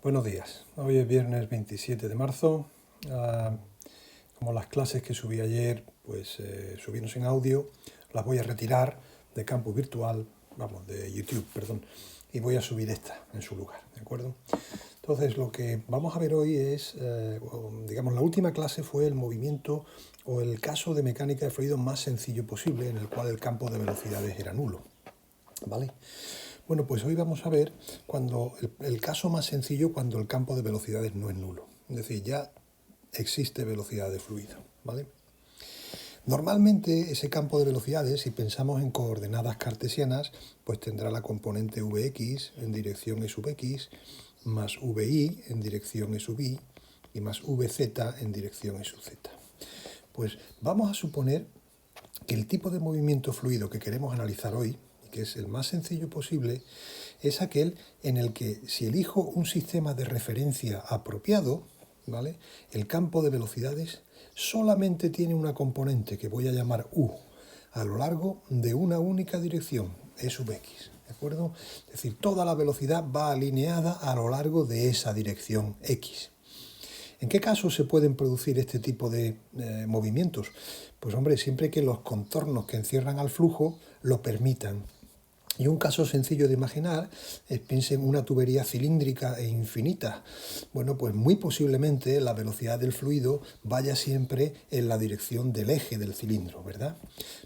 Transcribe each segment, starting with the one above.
Buenos días, hoy es viernes 27 de marzo. Como las clases que subí ayer, pues subieron sin audio, las voy a retirar de Campus Virtual, vamos, de YouTube, perdón, y voy a subir esta en su lugar, ¿de acuerdo? Entonces, lo que vamos a ver hoy es, digamos, la última clase fue el movimiento o el caso de mecánica de fluidos más sencillo posible, en el cual el campo de velocidades era nulo, ¿vale? Bueno, pues hoy vamos a ver cuando el caso más sencillo cuando el campo de velocidades no es nulo. Es decir, ya existe velocidad de fluido, ¿vale? Normalmente ese campo de velocidades, si pensamos en coordenadas cartesianas, pues tendrá la componente Vx en dirección E sub x, más Vi en dirección E sub y, y más Vz en dirección E sub z. Pues vamos a suponer que el tipo de movimiento fluido que queremos analizar hoy, que es el más sencillo posible, es aquel en el que si elijo un sistema de referencia apropiado, ¿vale?, el campo de velocidades solamente tiene una componente que voy a llamar U a lo largo de una única dirección, E sub x, ¿de acuerdo? Es decir, toda la velocidad va alineada a lo largo de esa dirección x. ¿En qué casos se pueden producir este tipo de movimientos? Pues hombre, siempre que los contornos que encierran al flujo lo permitan. Y un caso sencillo de imaginar es, piensen en una tubería cilíndrica e infinita. Bueno, pues muy posiblemente la velocidad del fluido vaya siempre en la dirección del eje del cilindro, ¿verdad?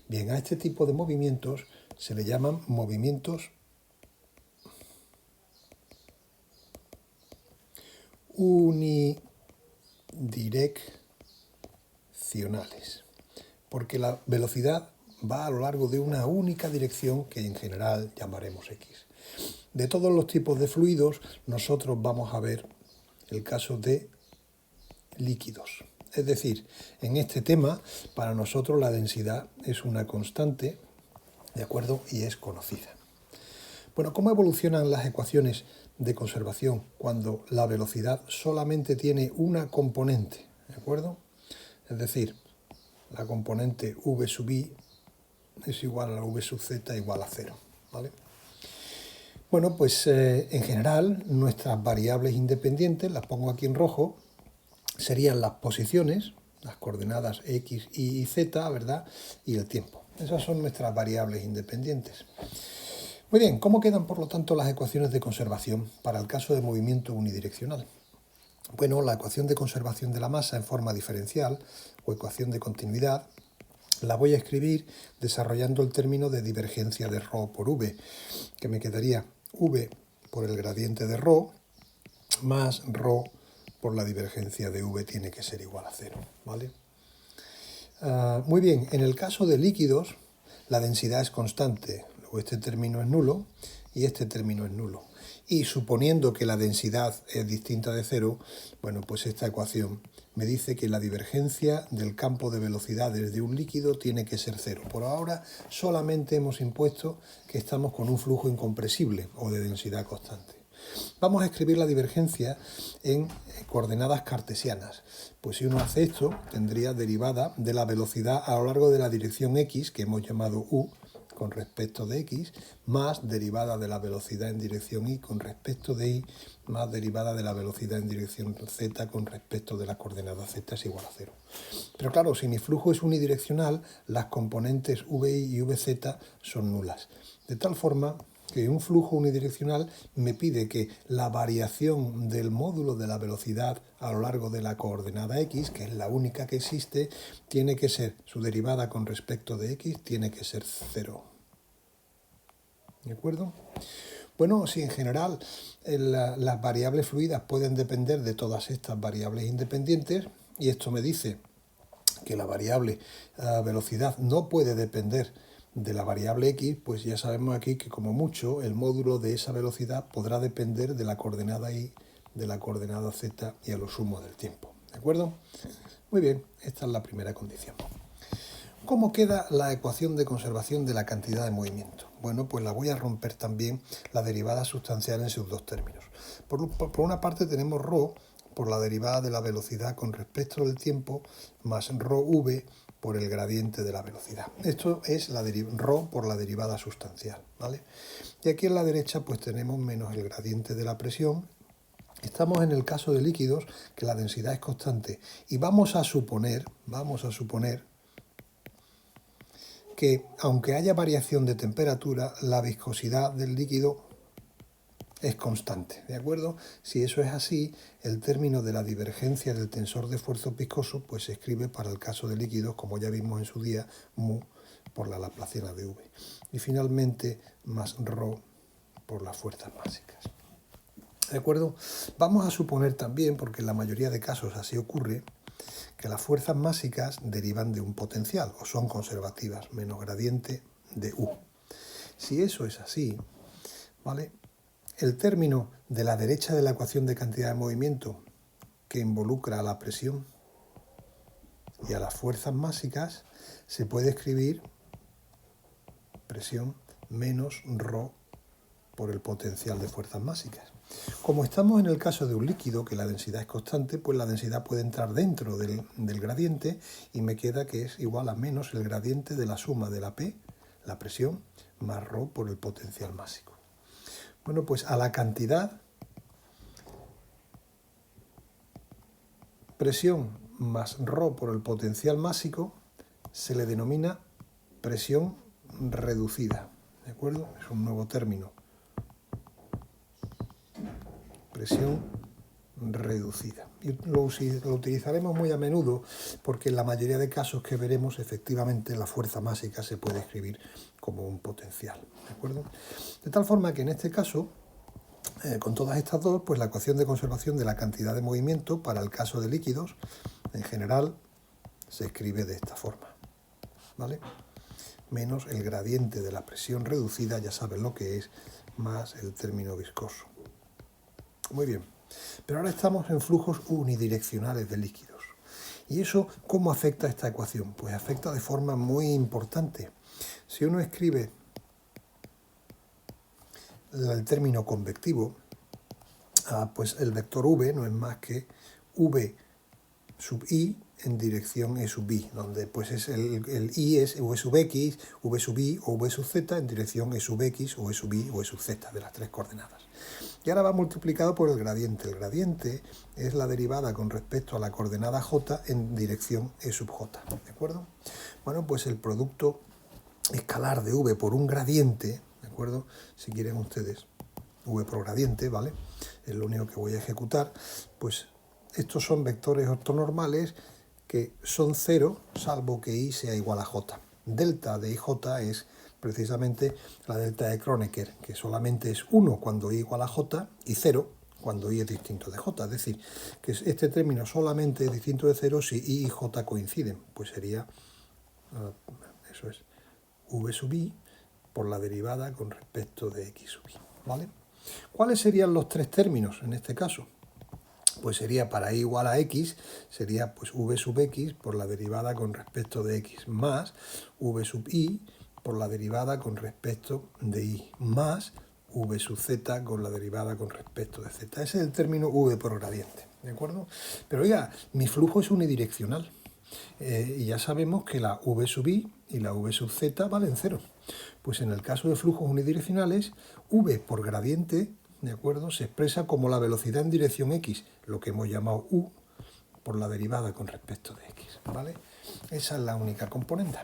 Bien, a este tipo de movimientos se le llaman movimientos unidireccionales, porque la velocidad va a lo largo de una única dirección que en general llamaremos x. De todos los tipos de fluidos, nosotros vamos a ver el caso de líquidos. Es decir, en este tema, para nosotros la densidad es una constante, ¿de acuerdo? Y es conocida. Bueno, ¿cómo evolucionan las ecuaciones de conservación cuando la velocidad solamente tiene una componente? ¿De acuerdo? Es decir, la componente v sub i es igual a la v sub z igual a 0, ¿vale? Bueno, pues en general nuestras variables independientes, las pongo aquí en rojo, serían las posiciones, las coordenadas x, y z, ¿verdad? Y el tiempo. Esas son nuestras variables independientes. Muy bien, ¿cómo quedan por lo tanto las ecuaciones de conservación para el caso de movimiento unidireccional? Bueno, la ecuación de conservación de la masa en forma diferencial o ecuación de continuidad la voy a escribir desarrollando el término de divergencia de ρ por v, que me quedaría v por el gradiente de ρ más ρ por la divergencia de v tiene que ser igual a 0, ¿vale? Muy bien, en el caso de líquidos, la densidad es constante, luego este término es nulo y este término es nulo. Y suponiendo que la densidad es distinta de 0, bueno, pues esta ecuación me dice que la divergencia del campo de velocidades de un líquido tiene que ser 0. Por ahora solamente hemos impuesto que estamos con un flujo incompresible o de densidad constante. Vamos a escribir la divergencia en coordenadas cartesianas. Pues si uno hace esto, tendría derivada de la velocidad a lo largo de la dirección x, que hemos llamado u, con respecto de x, más derivada de la velocidad en dirección y con respecto de y, más derivada de la velocidad en dirección z con respecto de la coordenada z es igual a 0. Pero claro, si mi flujo es unidireccional, las componentes vi y vz son nulas. De tal forma que un flujo unidireccional me pide que la variación del módulo de la velocidad a lo largo de la coordenada x, que es la única que existe, tiene que ser, su derivada con respecto de x, tiene que ser 0. ¿De acuerdo? Bueno, si en general las variables fluidas pueden depender de todas estas variables independientes, y esto me dice que la variable velocidad no puede depender de la variable x, pues ya sabemos aquí que como mucho el módulo de esa velocidad podrá depender de la coordenada y, de la coordenada z y a lo sumo del tiempo. ¿De acuerdo? Muy bien, esta es la primera condición. ¿Cómo queda la ecuación de conservación de la cantidad de movimiento? Bueno, pues la voy a romper también la derivada sustancial en sus dos términos. Por una parte tenemos ρ por la derivada de la velocidad con respecto del tiempo más ρv por el gradiente de la velocidad. Esto es ρ por la derivada sustancial, ¿vale? Y aquí en la derecha pues tenemos menos el gradiente de la presión Estamos en el caso de líquidos que la densidad es constante y vamos a suponer que aunque haya variación de temperatura, la viscosidad del líquido es constante, ¿de acuerdo? Si eso es así, el término de la divergencia del tensor de esfuerzos viscosos pues se escribe para el caso de líquidos, como ya vimos en su día, mu por la laplaciana de v. Y finalmente, más ρ por las fuerzas básicas. ¿De acuerdo? Vamos a suponer también, porque en la mayoría de casos así ocurre, que las fuerzas básicas derivan de un potencial o son conservativas, menos gradiente de U. Si eso es así, ¿vale? El término de la derecha de la ecuación de cantidad de movimiento que involucra a la presión y a las fuerzas básicas se puede escribir presión menos ρ por el potencial de fuerzas básicas. Como estamos en el caso de un líquido, que la densidad es constante, pues la densidad puede entrar dentro del gradiente y me queda que es igual a menos el gradiente de la suma de la P, la presión, más ρ por el potencial másico. Bueno, pues a la cantidad presión más ρ por el potencial másico se le denomina presión reducida, ¿de acuerdo? Es un nuevo término. Presión reducida. Y lo utilizaremos muy a menudo porque en la mayoría de casos que veremos efectivamente la fuerza másica se puede escribir como un potencial, ¿de acuerdo? De tal forma que en este caso, con todas estas dos, pues la ecuación de conservación de la cantidad de movimiento para el caso de líquidos, en general, se escribe de esta forma, ¿vale? Menos el gradiente de la presión reducida, ya saben lo que es, más el término viscoso. Muy bien, pero ahora estamos en flujos unidireccionales de líquidos. ¿Y eso cómo afecta a esta ecuación? Pues afecta de forma muy importante. Si uno escribe el término convectivo, pues el vector v no es más que v sub i en dirección e sub i, donde pues es el i es v sub x, v sub i o v sub z en dirección e sub x o e sub i o e sub z de las tres coordenadas. Y ahora va multiplicado por el gradiente. El gradiente es la derivada con respecto a la coordenada j en dirección e sub j, ¿de acuerdo? Bueno, pues el producto escalar de v por un gradiente, ¿de acuerdo? Si quieren ustedes, v por gradiente, ¿vale? Es lo único que voy a ejecutar, pues estos son vectores ortonormales que son cero, salvo que i sea igual a j. Delta de ij es precisamente la delta de Kronecker, que solamente es 1 cuando i igual a j y 0 cuando i es distinto de j. Es decir, que este término solamente es distinto de 0 si i y j coinciden. Pues sería, eso es, v sub i por la derivada con respecto de x sub i, ¿vale? ¿Cuáles serían los tres términos en este caso? Pues sería para i igual a x, sería pues v sub x por la derivada con respecto de x más v sub i por la derivada con respecto de i más v sub z con la derivada con respecto de z. Ese es el término v por gradiente, ¿de acuerdo? Pero oiga, mi flujo es unidireccional y ya sabemos que la v sub i y la v sub z valen cero. Pues en el caso de flujos unidireccionales, v por gradiente, ¿de acuerdo?, se expresa como la velocidad en dirección x, lo que hemos llamado u, por la derivada con respecto de x, ¿vale? Esa es la única componente.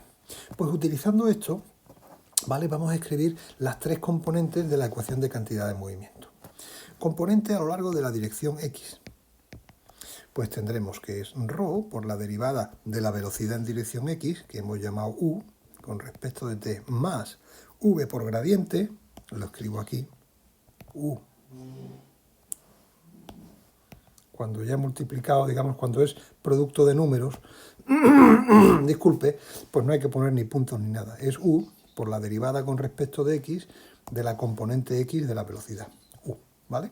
Pues utilizando esto, ¿vale?, vamos a escribir las tres componentes de la ecuación de cantidad de movimiento. Componente a lo largo de la dirección x. Pues tendremos que es ρ por la derivada de la velocidad en dirección x, que hemos llamado u, con respecto de t, más v por gradiente, lo escribo aquí, u. Cuando ya he multiplicado, digamos, cuando es producto de números, disculpe, pues no hay que poner ni puntos ni nada. Es u por la derivada con respecto de x de la componente x de la velocidad, u, ¿vale?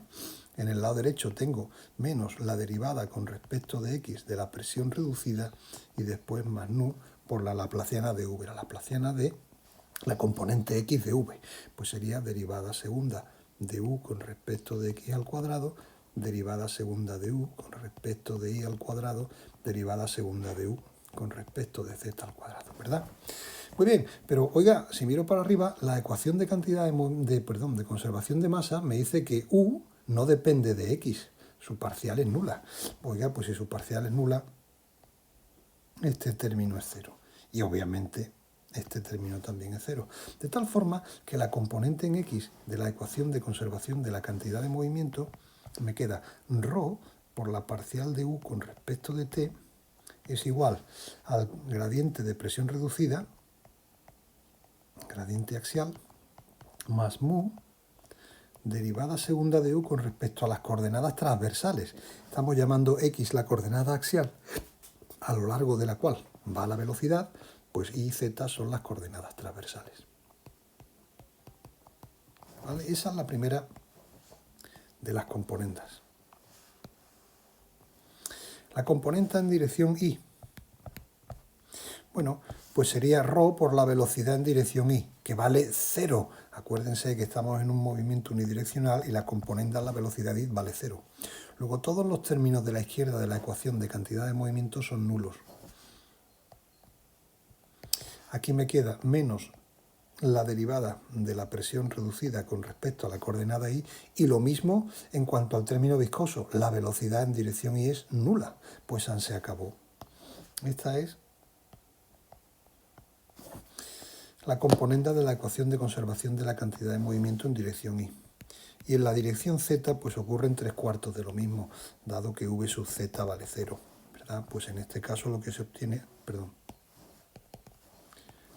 En el lado derecho tengo menos la derivada con respecto de x de la presión reducida y después más nu por la laplaciana de v, la laplaciana de la componente x de v. Pues sería derivada segunda de u con respecto de x al cuadrado, derivada segunda de u con respecto de y al cuadrado, derivada segunda de u con respecto de z al cuadrado, ¿verdad? Muy bien, pero oiga, si miro para arriba, la ecuación de cantidad de conservación de masa me dice que u no depende de x, su parcial es nula. Oiga, pues si su parcial es nula, este término es cero. Y obviamente este término también es cero. De tal forma que la componente en x de la ecuación de conservación de la cantidad de movimiento me queda ρ por la parcial de u con respecto de t es igual al gradiente de presión reducida, gradiente axial, más mu, derivada segunda de u con respecto a las coordenadas transversales. Estamos llamando x la coordenada axial a lo largo de la cual va la velocidad, pues y z son las coordenadas transversales. ¿Vale? Esa es la primera de las componendas. La componente en dirección y. Bueno, pues sería ρ por la velocidad en dirección y, que vale 0. Acuérdense que estamos en un movimiento unidireccional y la componente en la velocidad y vale 0. Luego todos los términos de la izquierda de la ecuación de cantidad de movimiento son nulos. Aquí me queda menos la derivada de la presión reducida con respecto a la coordenada y lo mismo en cuanto al término viscoso. La velocidad en dirección y es nula, pues se acabó. Esta es la componente de la ecuación de conservación de la cantidad de movimiento en dirección y. Y en la dirección z pues ocurren 3/4 de lo mismo, dado que v sub z vale 0, ¿verdad? Pues en este caso lo que se obtiene,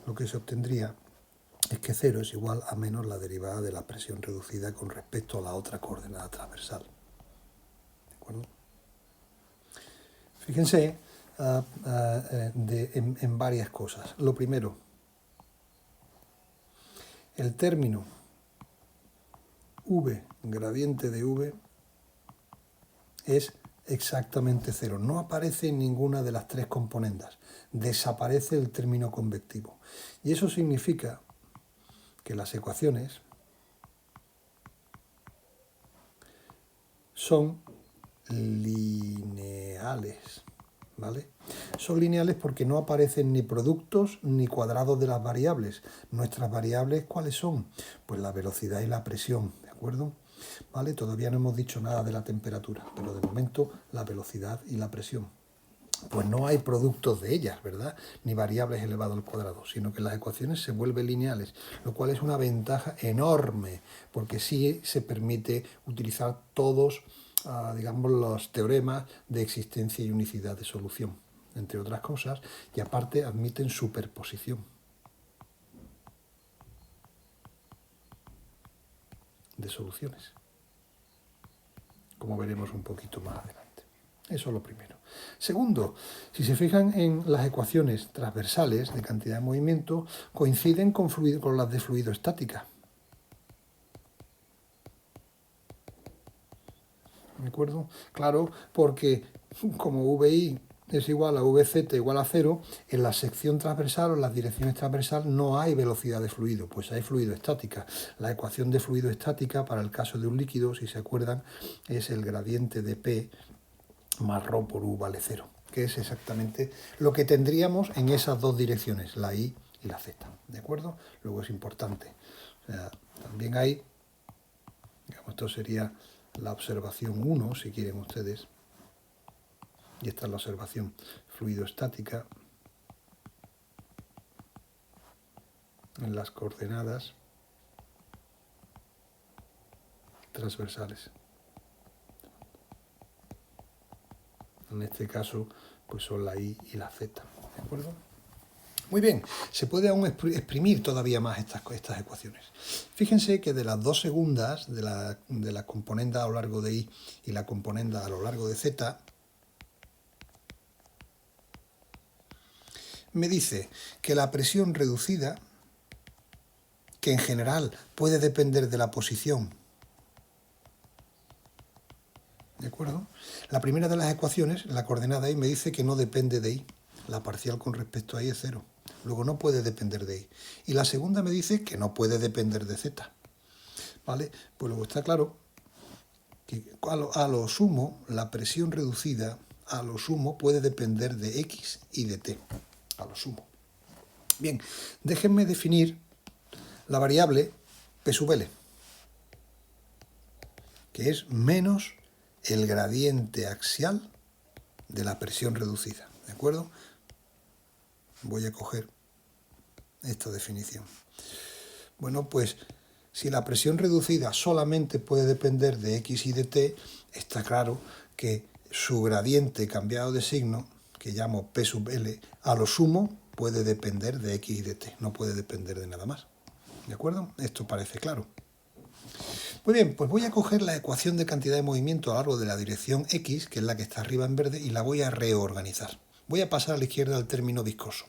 lo que se obtendría es que 0 es igual a menos la derivada de la presión reducida con respecto a la otra coordenada transversal. ¿De acuerdo? Fíjense en varias cosas. Lo primero, el término v gradiente de v es exactamente 0. No aparece en ninguna de las tres componendas. Desaparece el término convectivo. Y eso significa que las ecuaciones son lineales, ¿vale? Son lineales porque no aparecen ni productos ni cuadrados de las variables. Nuestras variables, ¿cuáles son? Pues la velocidad y la presión, ¿de acuerdo? ¿Vale? Todavía no hemos dicho nada de la temperatura, pero de momento la velocidad y la presión. Pues no hay productos de ellas, ¿verdad? Ni variables elevado al cuadrado, sino que las ecuaciones se vuelven lineales, lo cual es una ventaja enorme, porque sí se permite utilizar todos, digamos, los teoremas de existencia y unicidad de solución, entre otras cosas, y aparte admiten superposición de soluciones, como veremos un poquito más adelante. Eso es lo primero. Segundo, si se fijan en las ecuaciones transversales de cantidad de movimiento, coinciden con las de fluido estática. ¿De acuerdo? Claro, porque como VI es igual a VZ igual a 0, en la sección transversal o en las direcciones transversales no hay velocidad de fluido, pues hay fluido estática. La ecuación de fluido estática para el caso de un líquido, si se acuerdan, es el gradiente de P más ρ por u vale 0, que es exactamente lo que tendríamos en esas dos direcciones, la I y la Z, ¿de acuerdo? Luego es importante, o sea, también hay, digamos, esto sería la observación 1, si quieren ustedes, y esta es la observación fluido-estática en las coordenadas transversales. En este caso, pues son la I y la Z, ¿de acuerdo? Muy bien, se puede aún exprimir todavía más estas ecuaciones. Fíjense que de las dos segundas, de la componenda a lo largo de I y la componenda a lo largo de Z, me dice que la presión reducida, que en general puede depender de la posición, ¿de acuerdo? La primera de las ecuaciones, la coordenada I, me dice que no depende de I. La parcial con respecto a I es 0. Luego no puede depender de I. Y la segunda me dice que no puede depender de Z. ¿Vale? Pues luego está claro que a lo sumo, la presión reducida, a lo sumo, puede depender de X y de T. A lo sumo. Bien, déjenme definir la variable P sub L, que es menos el gradiente axial de la presión reducida, ¿de acuerdo? Voy a coger esta definición. Bueno, pues si la presión reducida solamente puede depender de X y de T, está claro que su gradiente cambiado de signo, que llamo P sub L, a lo sumo puede depender de X y de T, no puede depender de nada más. ¿De acuerdo? Esto parece claro. Muy bien, pues voy a coger la ecuación de cantidad de movimiento a lo largo de la dirección X, que es la que está arriba en verde, y la voy a reorganizar. Voy a pasar a la izquierda al término viscoso.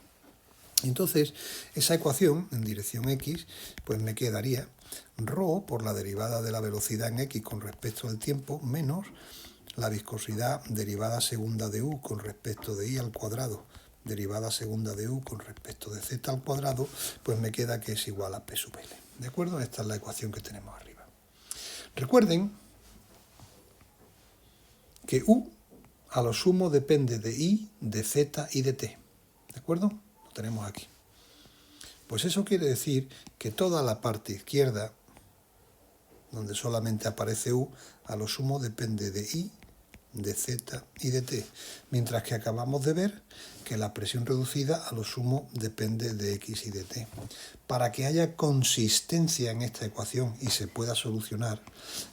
Entonces, esa ecuación en dirección X, pues me quedaría ρ por la derivada de la velocidad en X con respecto al tiempo, menos la viscosidad derivada segunda de U con respecto de I al cuadrado, derivada segunda de U con respecto de Z al cuadrado, pues me queda que es igual a P sub L. ¿De acuerdo? Esta es la ecuación que tenemos arriba. Recuerden que U a lo sumo depende de I, de Z y de T. ¿De acuerdo? Lo tenemos aquí. Pues eso quiere decir que toda la parte izquierda, donde solamente aparece U, a lo sumo depende de I, de Z y de T, mientras que acabamos de ver que la presión reducida a lo sumo depende de X y de T. Para que haya consistencia en esta ecuación y se pueda solucionar,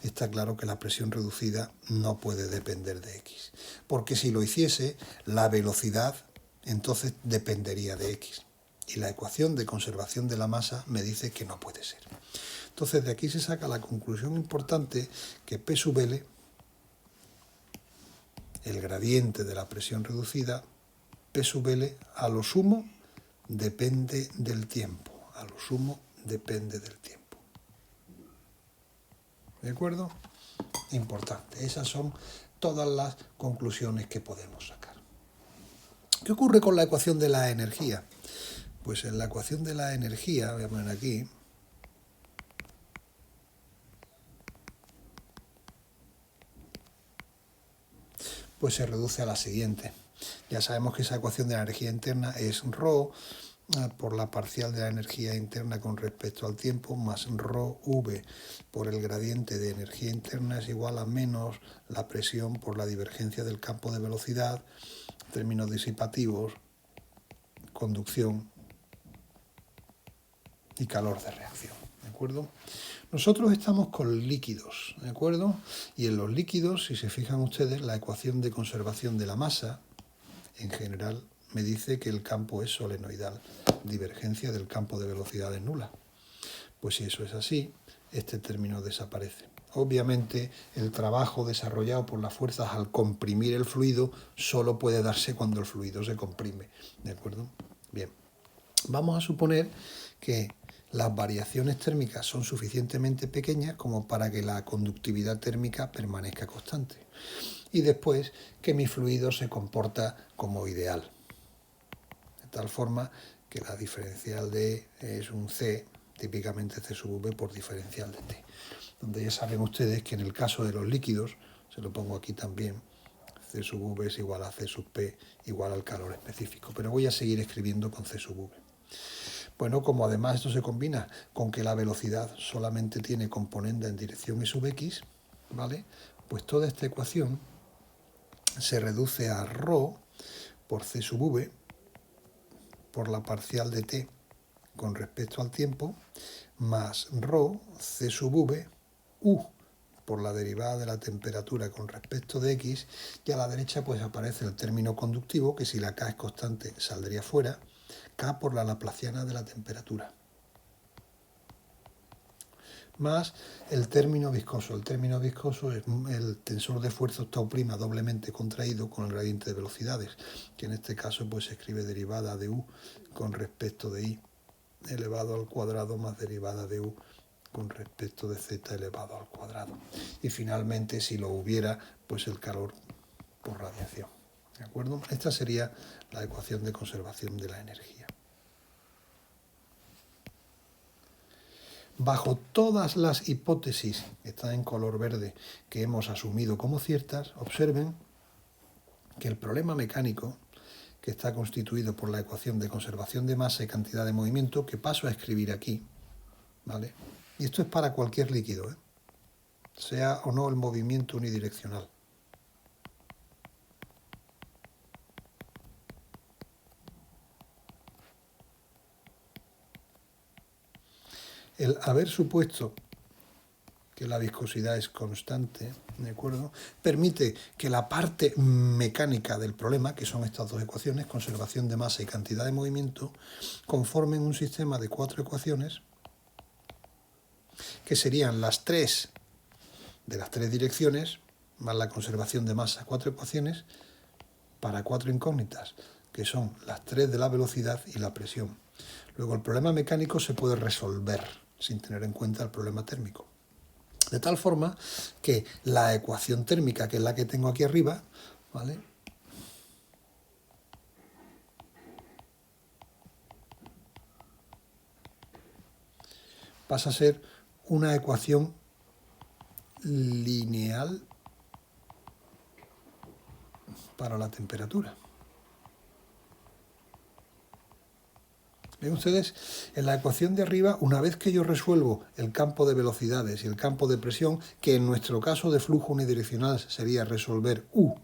está claro que la presión reducida no puede depender de X, porque si lo hiciese, la velocidad entonces dependería de X. Y la ecuación de conservación de la masa me dice que no puede ser. Entonces de aquí se saca la conclusión importante que P sub L, el gradiente de la presión reducida, P sub L a lo sumo depende del tiempo. A lo sumo depende del tiempo. ¿De acuerdo? Importante. Esas son todas las conclusiones que podemos sacar. ¿Qué ocurre con la ecuación de la energía? Pues en la ecuación de la energía, voy a poner aquí, pues se reduce a la siguiente. Ya sabemos que esa ecuación de la energía interna es ρ por la parcial de la energía interna con respecto al tiempo, más ρv por el gradiente de energía interna es igual a menos la presión por la divergencia del campo de velocidad, términos disipativos, conducción y calor de reacción. ¿De acuerdo? Nosotros estamos con líquidos, ¿de acuerdo? Y en los líquidos, si se fijan ustedes, la ecuación de conservación de la masa, en general, me dice que el campo es solenoidal, divergencia del campo de velocidad es nula. Pues si eso es así, este término desaparece. Obviamente, el trabajo desarrollado por las fuerzas al comprimir el fluido solo puede darse cuando el fluido se comprime, ¿de acuerdo? Bien, vamos a suponer que las variaciones térmicas son suficientemente pequeñas como para que la conductividad térmica permanezca constante. Y después que mi fluido se comporta como ideal. De tal forma que la diferencial de E es un C, típicamente C sub V por diferencial de T. Donde ya saben ustedes que en el caso de los líquidos, se lo pongo aquí también, C sub V es igual a C sub P igual al calor específico. Pero voy a seguir escribiendo con C sub V. Bueno, como además esto se combina con que la velocidad solamente tiene componente en dirección E sub X, ¿vale? Pues toda esta ecuación se reduce a ρ por C sub V por la parcial de T con respecto al tiempo, más ρ C sub V U por la derivada de la temperatura con respecto de X, y a la derecha pues aparece el término conductivo, que si la K es constante saldría fuera, K por la laplaciana de la temperatura, más el término viscoso. El término viscoso es el tensor de fuerzas tau' doblemente contraído con el gradiente de velocidades, que en este caso pues se escribe derivada de U con respecto de I elevado al cuadrado más derivada de U con respecto de Z elevado al cuadrado. Y finalmente, si lo hubiera, pues el calor por radiación. ¿De acuerdo? Esta sería la ecuación de conservación de la energía. Bajo todas las hipótesis que están en color verde que hemos asumido como ciertas, observen que el problema mecánico, que está constituido por la ecuación de conservación de masa y cantidad de movimiento, que paso a escribir aquí, ¿vale? Y esto es para cualquier líquido, sea o no el movimiento unidireccional, El haber supuesto que la viscosidad es constante, ¿de acuerdo?, permite que la parte mecánica del problema, que son estas dos ecuaciones, conservación de masa y cantidad de movimiento, conformen un sistema de 4 ecuaciones que serían las 3 de las 3 direcciones, más la conservación de masa, 4 ecuaciones para 4 incógnitas, que son las 3 de la velocidad y la presión. Luego el problema mecánico se puede resolver sin tener en cuenta el problema térmico. De tal forma que la ecuación térmica, que es la que tengo aquí arriba, ¿vale?, pasa a ser una ecuación lineal para la temperatura. ¿Ven ustedes? En la ecuación de arriba, una vez que yo resuelvo el campo de velocidades y el campo de presión, que en nuestro caso de flujo unidireccional sería resolver U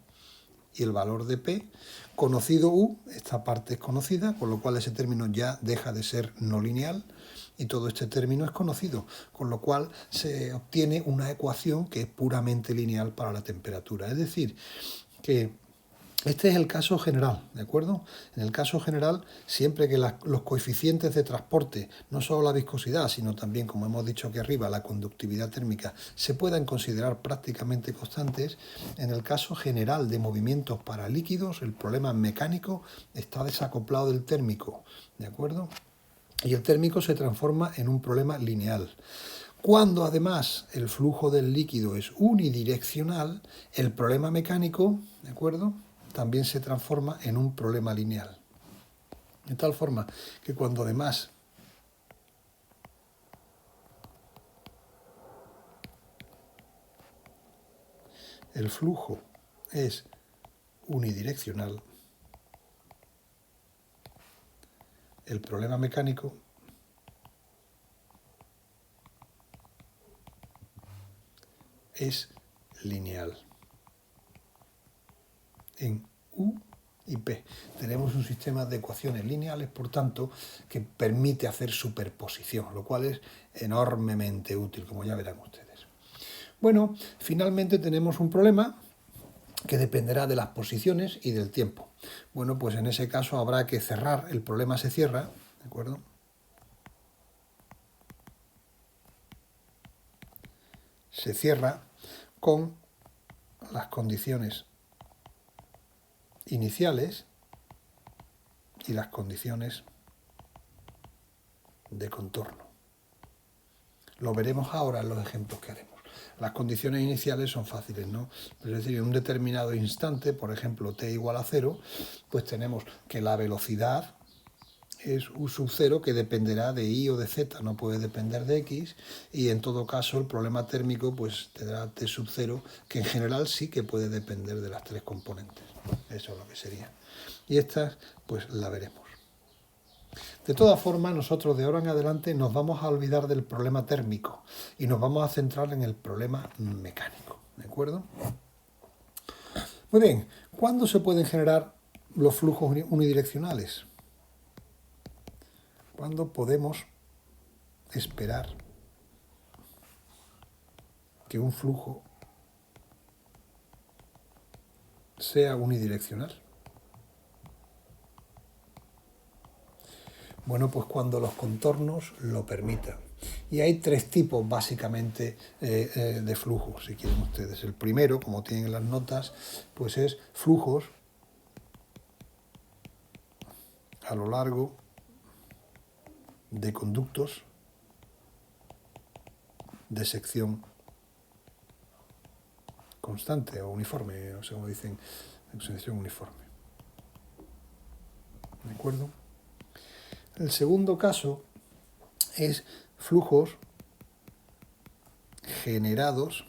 y el valor de P, conocido U, esta parte es conocida, con lo cual ese término ya deja de ser no lineal y todo este término es conocido, con lo cual se obtiene una ecuación que es puramente lineal para la temperatura. Es decir, que este es el caso general, ¿de acuerdo? En el caso general, siempre que los coeficientes de transporte, no solo la viscosidad, sino también, como hemos dicho aquí arriba, la conductividad térmica, se puedan considerar prácticamente constantes, en el caso general de movimientos para líquidos, el problema mecánico está desacoplado del térmico, ¿de acuerdo? Y el térmico se transforma en un problema lineal. Cuando además el flujo del líquido es unidireccional, el problema mecánico, ¿de acuerdo?, también se transforma en un problema lineal. De tal forma que cuando además el flujo es unidireccional, el problema mecánico es lineal. En U y P tenemos un sistema de ecuaciones lineales, por tanto, que permite hacer superposición, lo cual es enormemente útil, como ya verán ustedes. Bueno, finalmente tenemos un problema que dependerá de las posiciones y del tiempo. Bueno, pues en ese caso habrá que cerrar, el problema se cierra, ¿de acuerdo?, se cierra con las condiciones iniciales y las condiciones de contorno. Lo veremos ahora en los ejemplos que haremos. Las condiciones iniciales son fáciles, ¿no? Es decir, en un determinado instante, por ejemplo, t igual a 0, pues tenemos que la velocidad es u sub 0, que dependerá de y o de z, no puede depender de x, y en todo caso el problema térmico pues tendrá t sub 0, que en general sí que puede depender de las 3 componentes. Eso es lo que sería. Y estas pues la veremos. De todas formas, nosotros de ahora en adelante nos vamos a olvidar del problema térmico y nos vamos a centrar en el problema mecánico, ¿de acuerdo? Muy bien, ¿cuándo se pueden generar los flujos unidireccionales? ¿Cuándo podemos esperar que un flujo sea unidireccional? Bueno, pues cuando los contornos lo permitan. Y hay 3 tipos básicamente de flujos, si quieren ustedes. El primero, como tienen en las notas, pues es flujos a lo largo de conductos de sección constante o uniforme, no sé cómo dicen, sección uniforme. ¿De acuerdo? El segundo caso es flujos generados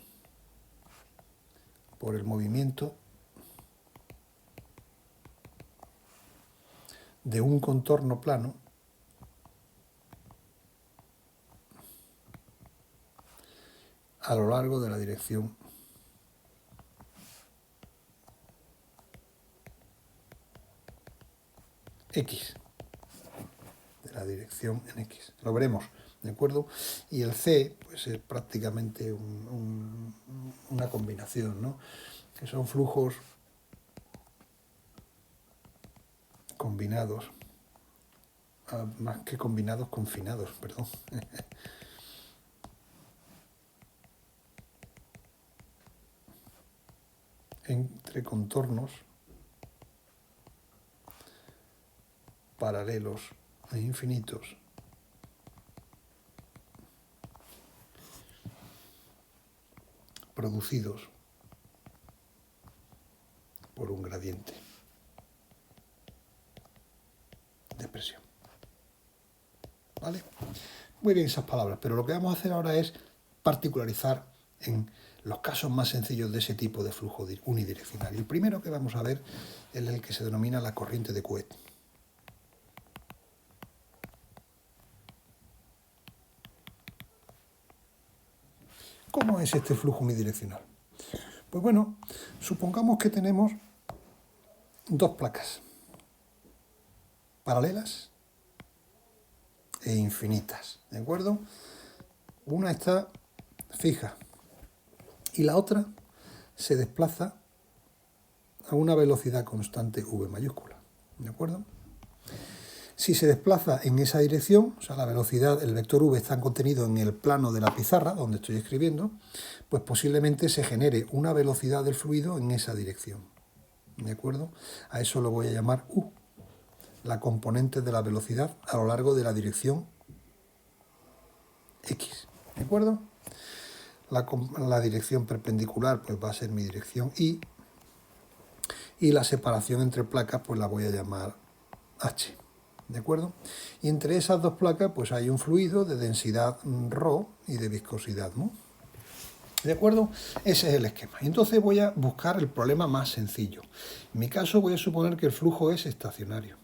por el movimiento de un contorno plano a lo largo de la dirección X, de la dirección en X. Lo veremos ¿de acuerdo? Y el C, pues es prácticamente una combinación, ¿no? Que son flujos combinados, más que combinados, confinados, perdón. Entre contornos paralelos e infinitos producidos por un gradiente de presión. ¿Vale? Muy bien esas palabras, pero lo que vamos a hacer ahora es particularizar en los casos más sencillos de ese tipo de flujo unidireccional. Y el primero que vamos a ver es el que se denomina la corriente de Couette. ¿Cómo es este flujo unidireccional? Pues bueno, supongamos que tenemos dos placas paralelas e infinitas, ¿de acuerdo? Una está fija y la otra se desplaza a una velocidad constante v mayúscula, ¿de acuerdo? Si se desplaza en esa dirección, o sea, la velocidad, el vector v está contenido en el plano de la pizarra donde estoy escribiendo, pues posiblemente se genere una velocidad del fluido en esa dirección, ¿de acuerdo? A eso lo voy a llamar u, la componente de la velocidad a lo largo de la dirección x, ¿de acuerdo? La dirección perpendicular pues va a ser mi dirección y la separación entre placas pues la voy a llamar h, ¿de acuerdo? Y entre esas dos placas pues hay un fluido de densidad ρ y de viscosidad mu, ¿de acuerdo? Ese es el esquema. Entonces voy a buscar el problema más sencillo. En mi caso voy a suponer que el flujo es estacionario.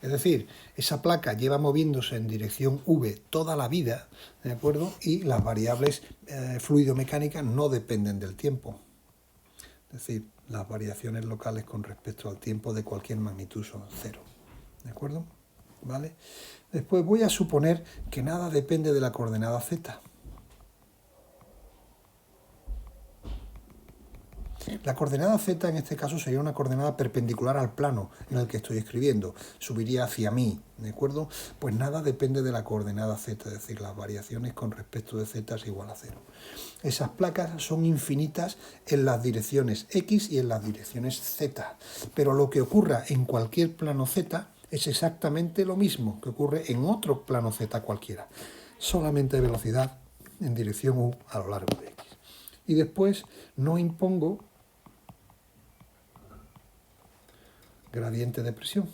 Es decir, esa placa lleva moviéndose en dirección v toda la vida, ¿de acuerdo? Y las variables fluidomecánicas no dependen del tiempo. Es decir, las variaciones locales con respecto al tiempo de cualquier magnitud son cero, ¿de acuerdo? ¿Vale? Después voy a suponer que nada depende de la coordenada z. La coordenada z en este caso sería una coordenada perpendicular al plano en el que estoy escribiendo, subiría hacia mí, ¿de acuerdo? Pues nada depende de la coordenada z, es decir, las variaciones con respecto de z es igual a cero. Esas placas son infinitas en las direcciones x y en las direcciones z, pero lo que ocurra en cualquier plano z es exactamente lo mismo que ocurre en otro plano z cualquiera, solamente velocidad en dirección u a lo largo de x. Y después no impongo gradiente de presión.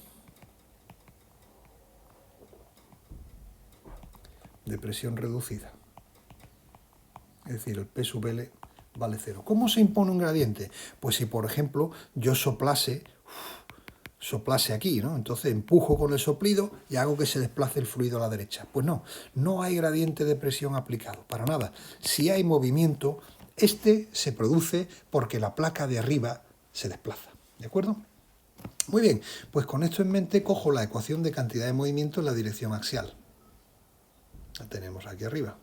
De presión reducida. Es decir, el P sub L vale cero. ¿Cómo se impone un gradiente? Pues si, por ejemplo, yo soplase aquí, ¿no? Entonces empujo con el soplido y hago que se desplace el fluido a la derecha. Pues no, no hay gradiente de presión aplicado, para nada. Si hay movimiento, este se produce porque la placa de arriba se desplaza, ¿de acuerdo? Muy bien, pues con esto en mente cojo la ecuación de cantidad de movimiento en la dirección axial. La tenemos aquí arriba.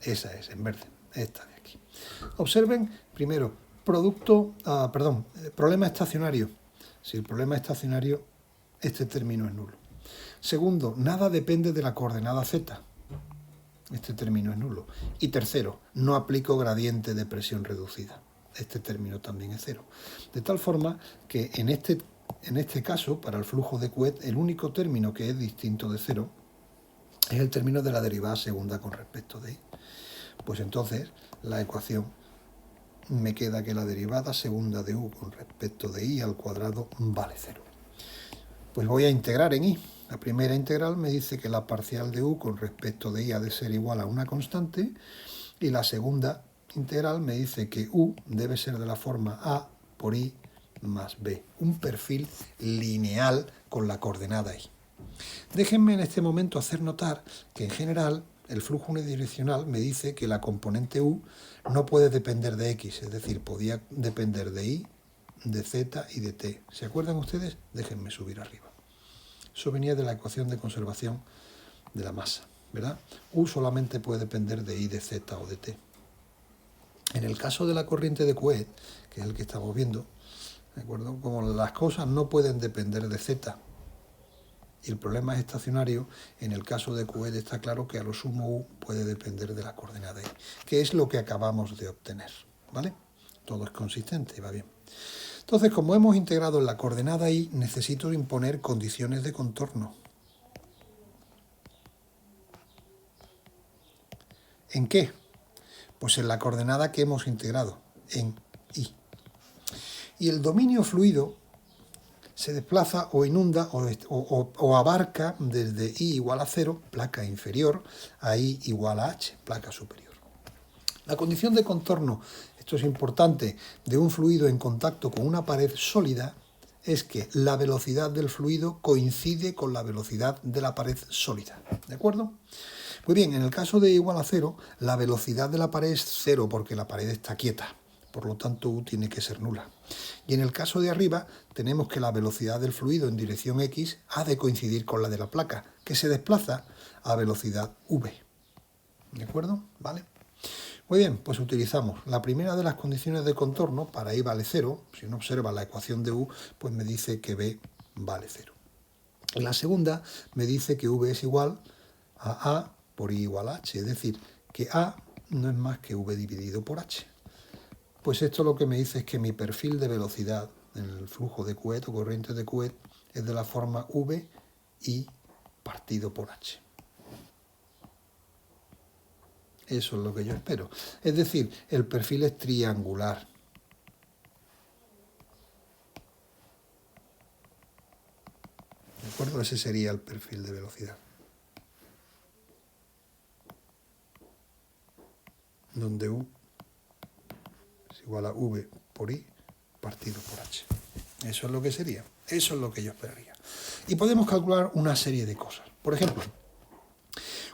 Esa es, en verde, esta de aquí. Observen, primero, problema estacionario. Si el problema es estacionario, este término es nulo. Segundo, nada depende de la coordenada z. Este término es nulo. Y tercero, no aplico gradiente de presión reducida. Este término también es cero. De tal forma que en este caso, para el flujo de Couette, el único término que es distinto de cero es el término de la derivada segunda con respecto de i. Pues entonces la ecuación me queda que la derivada segunda de u con respecto de i al cuadrado vale cero. Pues voy a integrar en i. La primera integral me dice que la parcial de u con respecto de i ha de ser igual a una constante y la segunda integral me dice que u debe ser de la forma a por i más b, un perfil lineal con la coordenada i. Déjenme en este momento hacer notar que en general el flujo unidireccional me dice que la componente u no puede depender de x, es decir, podía depender de y, de z y de t. ¿Se acuerdan ustedes? Déjenme subir arriba. Eso venía de la ecuación de conservación de la masa, ¿verdad? U solamente puede depender de I de Z o de T. En el caso de la corriente de Couette, que es el que estamos viendo, ¿de acuerdo? Como las cosas no pueden depender de Z, y el problema es estacionario, en el caso de Couette está claro que a lo sumo U puede depender de la coordenada I, que es lo que acabamos de obtener, ¿vale? Todo es consistente, va bien. Entonces, como hemos integrado en la coordenada I, necesito imponer condiciones de contorno. ¿En qué? Pues en la coordenada que hemos integrado, en I. Y el dominio fluido se desplaza o inunda o abarca desde I igual a 0, placa inferior, a I igual a H, placa superior. La condición de contorno, esto es importante, de un fluido en contacto con una pared sólida es que la velocidad del fluido coincide con la velocidad de la pared sólida. ¿De acuerdo? Muy bien, en el caso de igual a 0, la velocidad de la pared es 0 porque la pared está quieta. Por lo tanto, U tiene que ser nula. Y en el caso de arriba, tenemos que la velocidad del fluido en dirección X ha de coincidir con la de la placa, que se desplaza a velocidad V. ¿De acuerdo? ¿Vale? Muy bien, pues utilizamos la primera de las condiciones de contorno, para I vale 0, si uno observa la ecuación de U, pues me dice que B vale 0. La segunda me dice que V es igual a por I igual a H, es decir, que A no es más que V dividido por H. Pues esto lo que me dice es que mi perfil de velocidad en el flujo de Couette o corriente de Couette es de la forma V I partido por H. Eso es lo que yo espero. Es decir, el perfil es triangular. ¿De acuerdo? Ese sería el perfil de velocidad. Donde U es igual a V por I partido por H. Eso es lo que sería. Eso es lo que yo esperaría. Y podemos calcular una serie de cosas. Por ejemplo,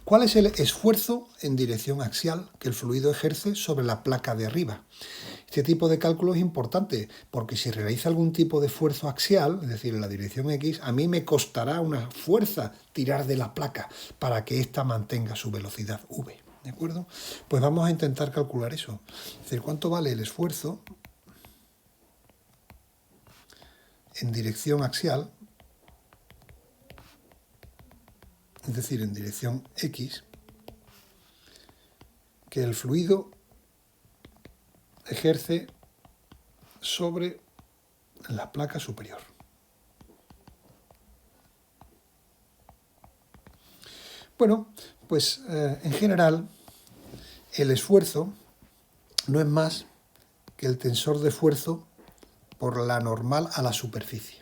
¿cuál es el esfuerzo en dirección axial que el fluido ejerce sobre la placa de arriba? Este tipo de cálculo es importante porque si realiza algún tipo de esfuerzo axial, es decir, en la dirección X, a mí me costará una fuerza tirar de la placa para que ésta mantenga su velocidad V. ¿De acuerdo? Pues vamos a intentar calcular eso. Es decir, ¿cuánto vale el esfuerzo en dirección axial? Es decir, en dirección X, que el fluido ejerce sobre la placa superior. Bueno, pues en general el esfuerzo no es más que el tensor de esfuerzo por la normal a la superficie.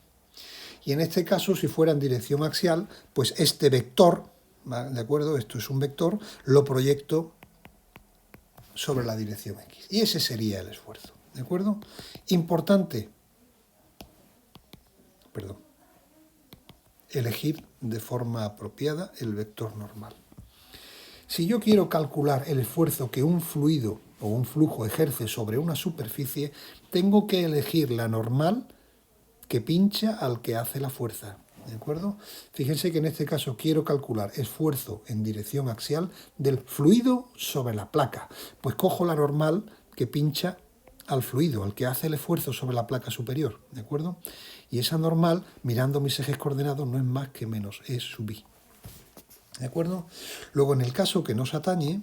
Y en este caso, si fuera en dirección axial, pues este vector, ¿de acuerdo? Esto es un vector, lo proyecto sobre la dirección X. Y ese sería el esfuerzo, ¿de acuerdo? Importante, elegir de forma apropiada el vector normal. Si yo quiero calcular el esfuerzo que un fluido o un flujo ejerce sobre una superficie, tengo que elegir la normal que pincha al que hace la fuerza. ¿De acuerdo? Fíjense que en este caso quiero calcular esfuerzo en dirección axial del fluido sobre la placa. Pues cojo la normal que pincha al fluido, al que hace el esfuerzo sobre la placa superior. ¿De acuerdo? Y esa normal, mirando mis ejes coordenados, no es más que menos E sub I. ¿De acuerdo? Luego, en el caso que nos atañe,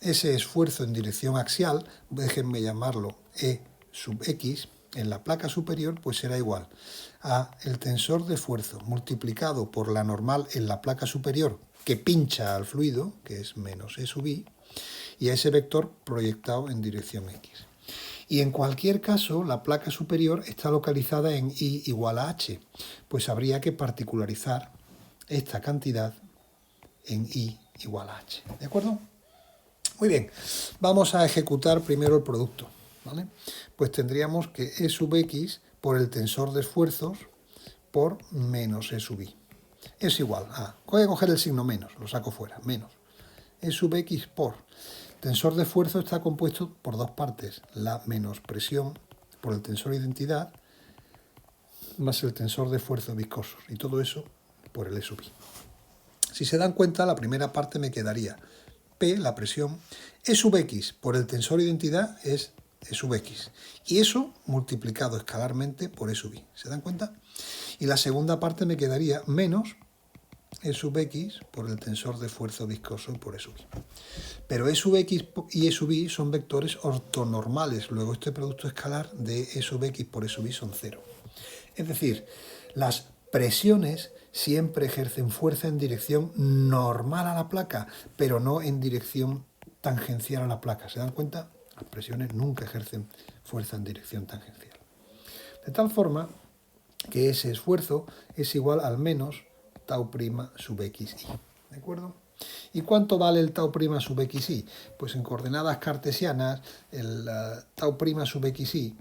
ese esfuerzo en dirección axial, déjenme llamarlo E sub X, en la placa superior, pues será igual a el tensor de esfuerzo multiplicado por la normal en la placa superior que pincha al fluido, que es menos E sub I, y a ese vector proyectado en dirección X. Y en cualquier caso, la placa superior está localizada en I igual a H, pues habría que particularizar esta cantidad en I igual a H. ¿De acuerdo? Muy bien, vamos a ejecutar primero el producto. ¿Vale? Pues tendríamos que E sub X por el tensor de esfuerzos por menos E sub I. Es igual a, voy a coger el signo menos, lo saco fuera, menos. E sub X por, tensor de esfuerzo está compuesto por dos partes, la menos presión por el tensor de identidad más el tensor de fuerzas viscosos, y todo eso por el E sub i. Si se dan cuenta, la primera parte me quedaría P, la presión, E sub x por el tensor de identidad es E sub x, y eso multiplicado escalarmente por E sub i. ¿Se dan cuenta? Y la segunda parte me quedaría menos E sub x por el tensor de fuerza viscoso por E sub i. Pero E sub x y E sub i son vectores ortonormales, luego este producto escalar de E sub x por E sub i son 0. Es decir, las presiones siempre ejercen fuerza en dirección normal a la placa, pero no en dirección tangencial a la placa. ¿Se dan cuenta? Las presiones nunca ejercen fuerza en dirección tangencial. De tal forma que ese esfuerzo es igual al menos tau prima sub xi. ¿De acuerdo? ¿Y cuánto vale el tau prima sub xi? Pues en coordenadas cartesianas, el tau prima sub xi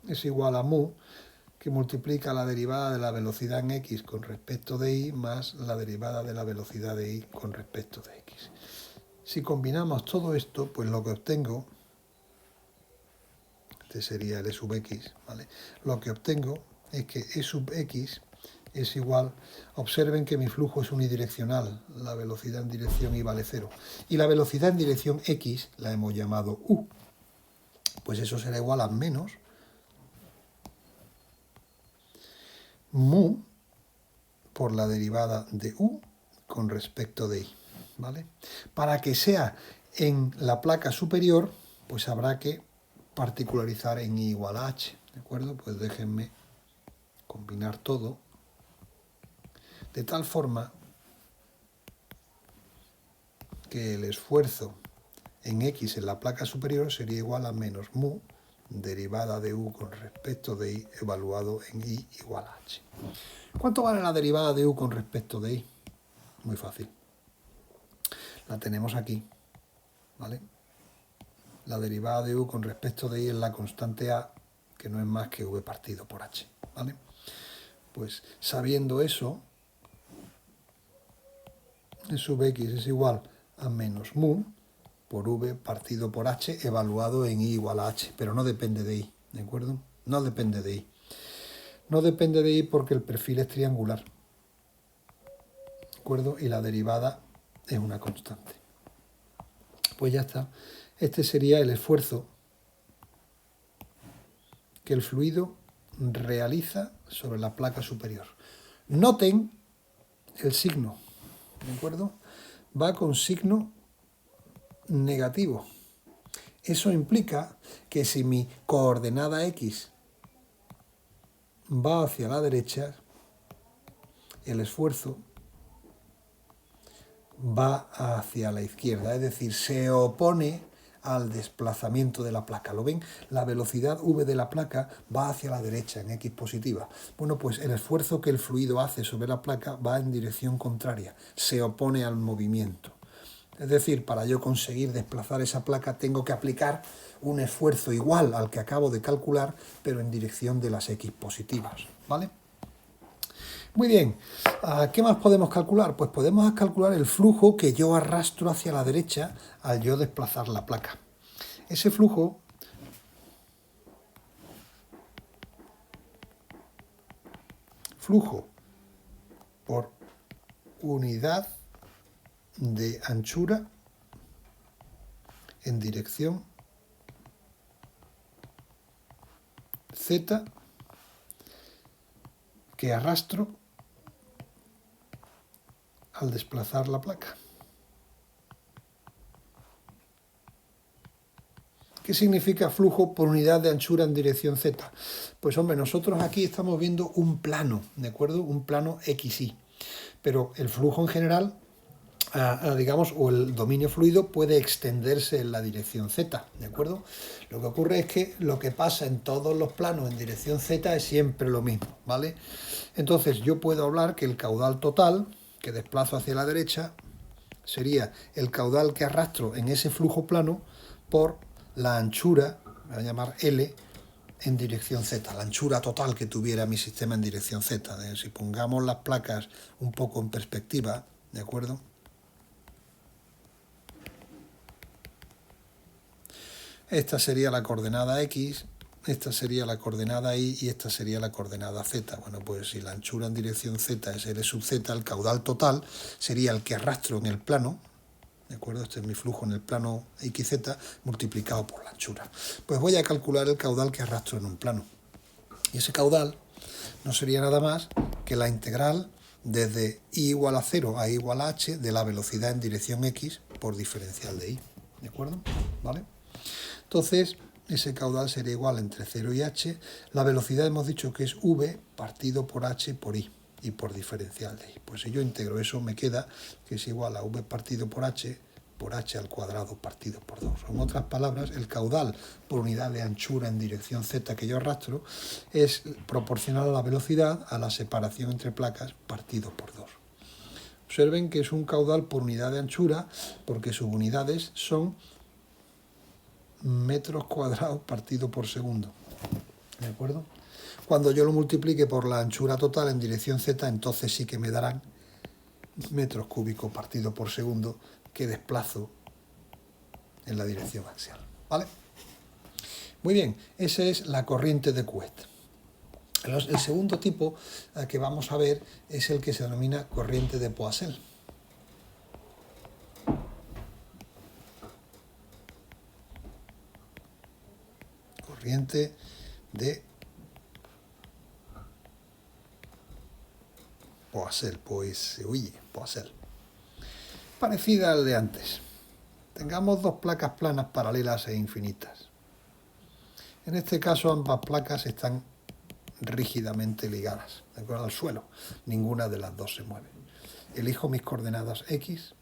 es igual a mu, que multiplica la derivada de la velocidad en x con respecto de y más la derivada de la velocidad de y con respecto de x. Si combinamos todo esto, pues lo que obtengo, este sería el E sub x, ¿vale? Lo que obtengo es que E sub x es igual, observen que mi flujo es unidireccional, la velocidad en dirección y vale 0. Y la velocidad en dirección x la hemos llamado u. Pues eso será igual a menos mu por la derivada de u con respecto de y, ¿vale? Para que sea en la placa superior, pues habrá que particularizar en i igual a h, ¿de acuerdo? Pues déjenme combinar todo, de tal forma que el esfuerzo en x en la placa superior sería igual a menos mu derivada de u con respecto de y evaluado en i igual a h. ¿Cuánto vale la derivada de u con respecto de y? Muy fácil. La tenemos aquí, ¿vale? La derivada de u con respecto de y es la constante a, que no es más que v partido por h, ¿vale? Pues sabiendo eso, E sub x es igual a menos mu por v partido por h evaluado en i igual a h, pero no depende de i, ¿de acuerdo? No depende de i. No depende de i porque el perfil es triangular, ¿de acuerdo? Y la derivada es una constante. Pues ya está. Este sería el esfuerzo que el fluido realiza sobre la placa superior. Noten el signo, ¿de acuerdo? Va con signo negativo. Eso implica que si mi coordenada x va hacia la derecha, el esfuerzo va hacia la izquierda, es decir, se opone al desplazamiento de la placa. ¿Lo ven? La velocidad v de la placa va hacia la derecha, en x positiva. Bueno, pues el esfuerzo que el fluido hace sobre la placa va en dirección contraria, se opone al movimiento. Es decir, para yo conseguir desplazar esa placa tengo que aplicar un esfuerzo igual al que acabo de calcular, pero en dirección de las x positivas, ¿vale? Muy bien, ¿qué más podemos calcular? Pues podemos calcular el flujo que yo arrastro hacia la derecha al yo desplazar la placa. Ese flujo por unidad de anchura en dirección z que arrastro al desplazar la placa. ¿Qué significa flujo por unidad de anchura en dirección z? Pues hombre, nosotros aquí estamos viendo un plano, ¿de acuerdo? Un plano XY. Pero el flujo en general, digamos, o el dominio fluido puede extenderse en la dirección z, ¿de acuerdo? Lo que ocurre es que lo que pasa en todos los planos en dirección z es siempre lo mismo, ¿vale? Entonces yo puedo hablar que el caudal total que desplazo hacia la derecha sería el caudal que arrastro en ese flujo plano por la anchura, me voy a llamar L, en dirección Z, la anchura total que tuviera mi sistema en dirección Z. Si pongamos las placas un poco en perspectiva, ¿de acuerdo? Esta sería la coordenada X, esta sería la coordenada y esta sería la coordenada z. Bueno, pues si la anchura en dirección z es L sub z, el caudal total sería el que arrastro en el plano, ¿de acuerdo? Este es mi flujo en el plano XZ multiplicado por la anchura. Pues voy a calcular el caudal que arrastro en un plano. Y ese caudal no sería nada más que la integral desde i igual a 0 a i igual a h de la velocidad en dirección x por diferencial de i. ¿De acuerdo? ¿Vale? Entonces, ese caudal sería igual entre 0 y h. La velocidad hemos dicho que es v partido por h por i y por diferencial de i. Pues si yo integro eso, me queda que es igual a v partido por h al cuadrado partido por 2. En otras palabras, el caudal por unidad de anchura en dirección z que yo arrastro es proporcional a la velocidad a la separación entre placas partido por 2. Observen que es un caudal por unidad de anchura porque sus unidades son metros cuadrados partido por segundo. ¿De acuerdo? Cuando yo lo multiplique por la anchura total en dirección z, entonces sí que me darán metros cúbicos partido por segundo que desplazo en la dirección axial. ¿Vale? Muy bien, esa es la corriente de Couette. El segundo tipo que vamos a ver es el que se denomina corriente de Poiseuille. Corriente de Poiseuille. Parecida al de antes. Tengamos dos placas planas paralelas e infinitas. En este caso ambas placas están rígidamente ligadas, de acuerdo al suelo. Ninguna de las dos se mueve. Elijo mis coordenadas x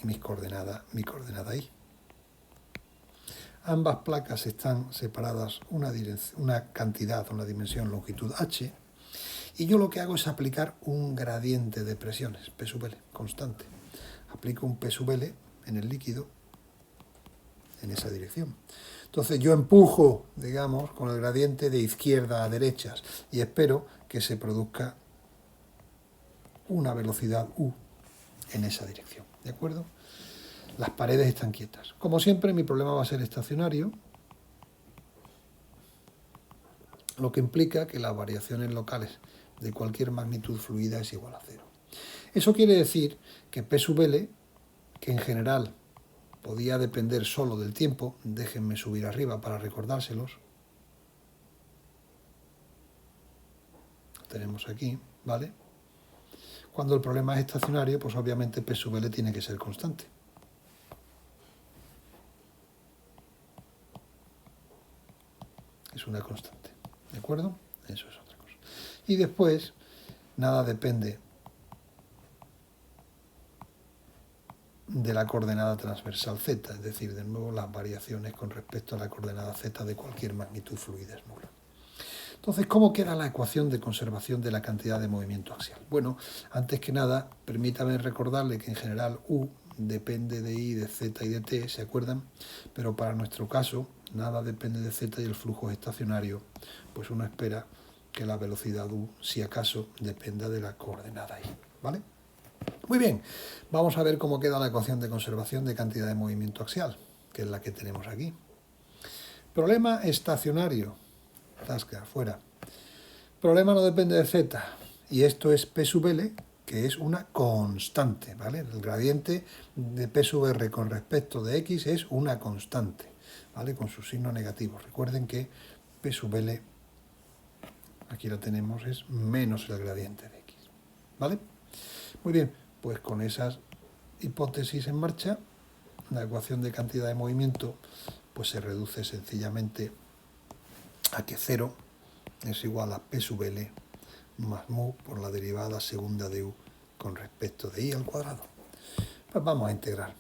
y mi coordenada y. Ambas placas están separadas una dimensión, longitud h, y yo lo que hago es aplicar un gradiente de presiones, P sub L, constante. Aplico un P sub L en el líquido en esa dirección. Entonces yo empujo, digamos, con el gradiente de izquierda a derechas y espero que se produzca una velocidad u en esa dirección, ¿de acuerdo? Las paredes están quietas. Como siempre, mi problema va a ser estacionario, lo que implica que las variaciones locales de cualquier magnitud fluida es igual a 0. Eso quiere decir que P sub L, que en general podía depender solo del tiempo, déjenme subir arriba para recordárselos, lo tenemos aquí, ¿vale? Cuando el problema es estacionario, pues obviamente P sub L tiene que ser constante. Es una constante, ¿de acuerdo? Eso es otra cosa. Y después, nada depende de la coordenada transversal z, es decir, de nuevo las variaciones con respecto a la coordenada z de cualquier magnitud fluida es nula. Entonces, ¿cómo queda la ecuación de conservación de la cantidad de movimiento axial? Bueno, antes que nada, permítame recordarle que en general U depende de I, de Z y de T, ¿se acuerdan? Pero para nuestro caso, nada depende de Z y el flujo es estacionario, pues uno espera que la velocidad U, si acaso, dependa de la coordenada I, ¿vale? Muy bien, vamos a ver cómo queda la ecuación de conservación de cantidad de movimiento axial, que es la que tenemos aquí. Problema estacionario. Tasca, fuera. Problema no depende de z, y esto es P sub L, que es una constante, ¿vale? El gradiente de P sub R con respecto de x es una constante, ¿vale? Con su signo negativo. Recuerden que P sub L, aquí lo tenemos, es menos el gradiente de x, ¿vale? Muy bien, pues con esas hipótesis en marcha, la ecuación de cantidad de movimiento pues se reduce sencillamente a que 0 es igual a P sub L más mu por la derivada segunda de U con respecto de I al cuadrado. Pues vamos a integrar.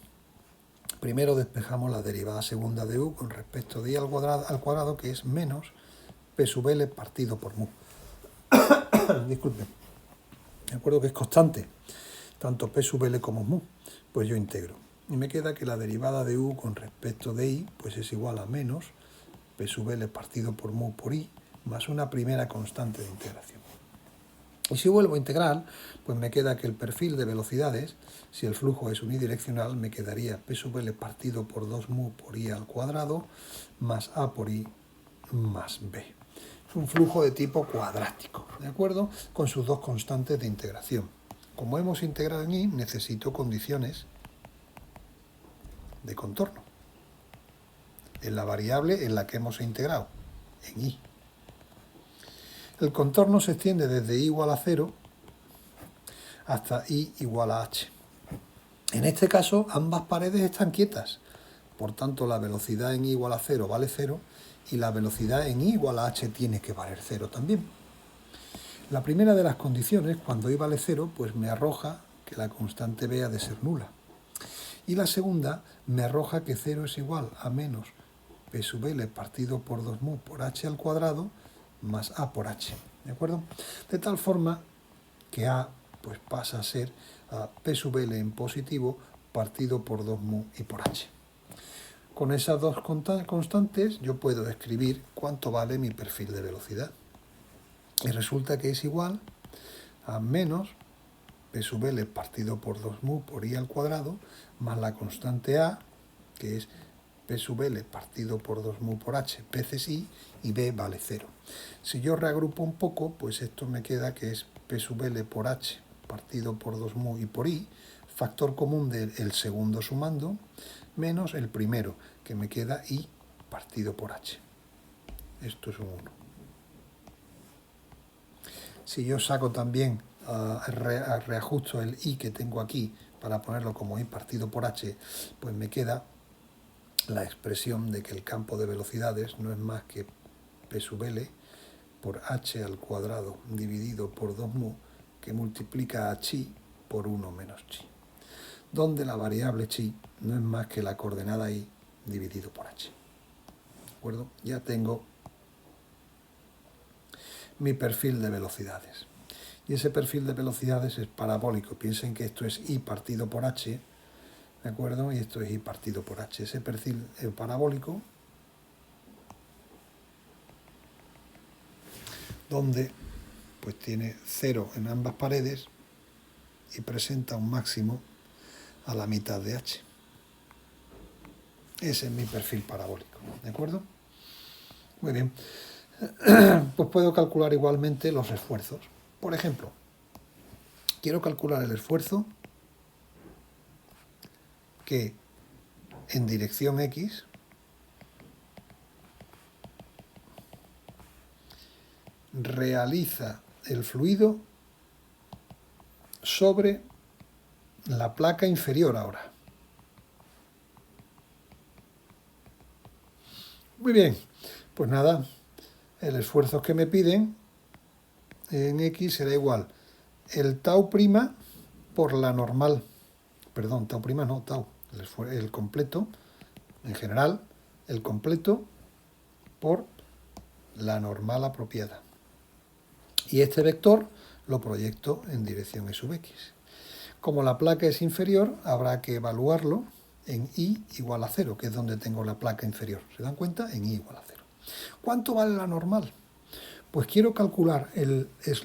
Primero despejamos la derivada segunda de U con respecto de I al cuadrado, que es menos P sub L partido por mu. Disculpen. Me acuerdo que es constante, tanto P sub L como mu. Pues yo integro. Y me queda que la derivada de U con respecto de I pues es igual a menos P sub L partido por mu por I, más una primera constante de integración. Y si vuelvo a integrar, pues me queda que el perfil de velocidades, si el flujo es unidireccional, me quedaría P sub L partido por 2 mu por I al cuadrado, más A por I más b. Es un flujo de tipo cuadrático, ¿de acuerdo? Con sus dos constantes de integración. Como hemos integrado en y, necesito condiciones de contorno en la variable en la que hemos integrado, en y. El contorno se extiende desde y igual a 0 hasta y igual a h. En este caso, ambas paredes están quietas. Por tanto, la velocidad en y igual a 0 vale 0 y la velocidad en y igual a h tiene que valer 0 también. La primera de las condiciones, cuando y vale 0, pues me arroja que la constante b ha de ser nula. Y la segunda me arroja que 0 es igual a menos p sub l partido por 2 mu por h al cuadrado más a por h. ¿De acuerdo? De tal forma que a pues pasa a ser p sub l en positivo partido por 2 mu y por h. Con esas dos constantes yo puedo escribir cuánto vale mi perfil de velocidad. Y resulta que es igual a menos p sub l partido por 2 mu por i al cuadrado más la constante a, que es p sub l partido por 2 mu por h veces i, y b vale 0. Si yo reagrupo un poco, pues esto me queda que es p sub l por h partido por 2 mu y por i, factor común del segundo sumando, menos el primero, que me queda i partido por h. Esto es un 1. Si yo saco también, reajusto el i que tengo aquí para ponerlo como i partido por h, pues me queda la expresión de que el campo de velocidades no es más que p sub l por h al cuadrado dividido por 2 mu, que multiplica a chi por 1 menos chi, donde la variable chi no es más que la coordenada i dividido por h. ¿De acuerdo? Ya tengo mi perfil de velocidades. Y ese perfil de velocidades es parabólico. Piensen que esto es i partido por h, ¿de acuerdo? Y esto es i partido por h. Ese perfil parabólico, donde pues tiene 0 en ambas paredes y presenta un máximo a la mitad de h. Ese es mi perfil parabólico, ¿de acuerdo? Muy bien. Pues puedo calcular igualmente los esfuerzos. Por ejemplo, quiero calcular el esfuerzo que en dirección X realiza el fluido sobre la placa inferior ahora. Muy bien, pues nada, el esfuerzo que me piden en X será igual el tau prima por la normal, perdón, tau prima no, tau, el completo, en general, el completo por la normal apropiada. Y este vector lo proyecto en dirección E sub X. Como la placa es inferior, habrá que evaluarlo en I igual a 0, que es donde tengo la placa inferior. ¿Se dan cuenta? En I igual a 0. ¿Cuánto vale la normal? Pues quiero calcular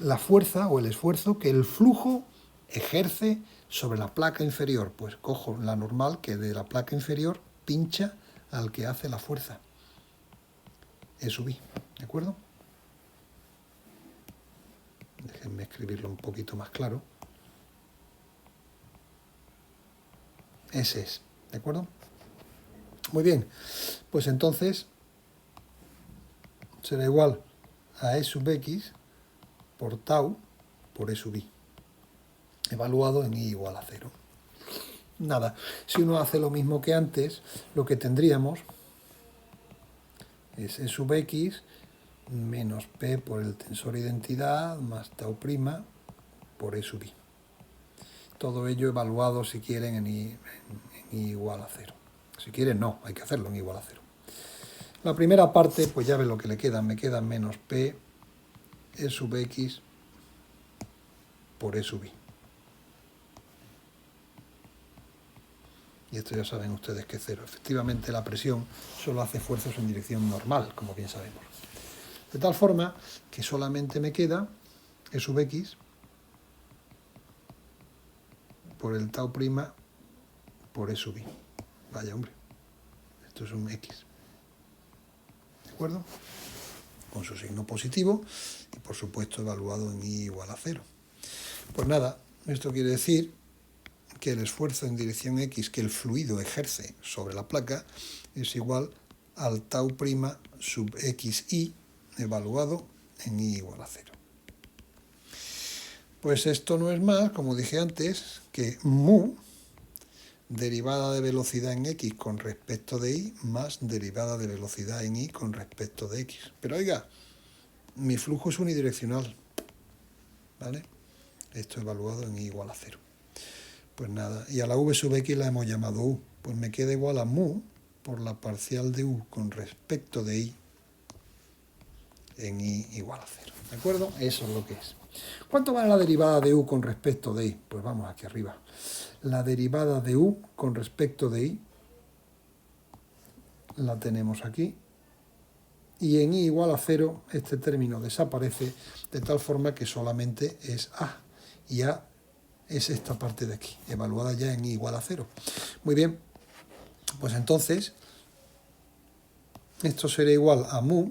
la fuerza o el esfuerzo que el flujo ejerce sobre la placa inferior. Pues cojo la normal que de la placa inferior pincha al que hace la fuerza. E sub I, ¿de acuerdo? Déjenme escribirlo un poquito más claro. Ese es, ¿de acuerdo? Muy bien, pues entonces será igual a E sub X por tau por E sub I, evaluado en I igual a 0. Nada, si uno hace lo mismo que antes, lo que tendríamos es E sub X menos P por el tensor identidad más tau prima por E sub I. Todo ello evaluado, si quieren, en I igual a 0. Si quieren, no, hay que hacerlo en I igual a 0. La primera parte, pues ya ve lo que le queda. Me queda menos P E sub X por E sub I. Y esto ya saben ustedes que es 0. Efectivamente, la presión solo hace esfuerzos en dirección normal, como bien sabemos. De tal forma que solamente me queda E sub X por el tau prima por E sub I. Vaya, hombre, esto es un X. ¿De acuerdo? con su signo positivo y por supuesto evaluado en I igual a 0. Pues nada, esto quiere decir que el esfuerzo en dirección X que el fluido ejerce sobre la placa es igual al tau prima sub xi evaluado en I igual a 0. Pues esto no es más, como dije antes, que mu, derivada de velocidad en x con respecto de y, más derivada de velocidad en y con respecto de x. Pero oiga, mi flujo es unidireccional, ¿vale? Esto evaluado en y igual a 0. Pues nada, y a la v sub x la hemos llamado u, pues me queda igual a mu por la parcial de u con respecto de y en y igual a 0. ¿De acuerdo? Eso es lo que es. ¿Cuánto vale la derivada de u con respecto de y? Pues vamos aquí arriba. La derivada de u con respecto de y la tenemos aquí. Y en y igual a 0 este término desaparece de tal forma que solamente es a. Y a es esta parte de aquí, evaluada ya en y igual a 0. Muy bien, pues entonces esto será igual a mu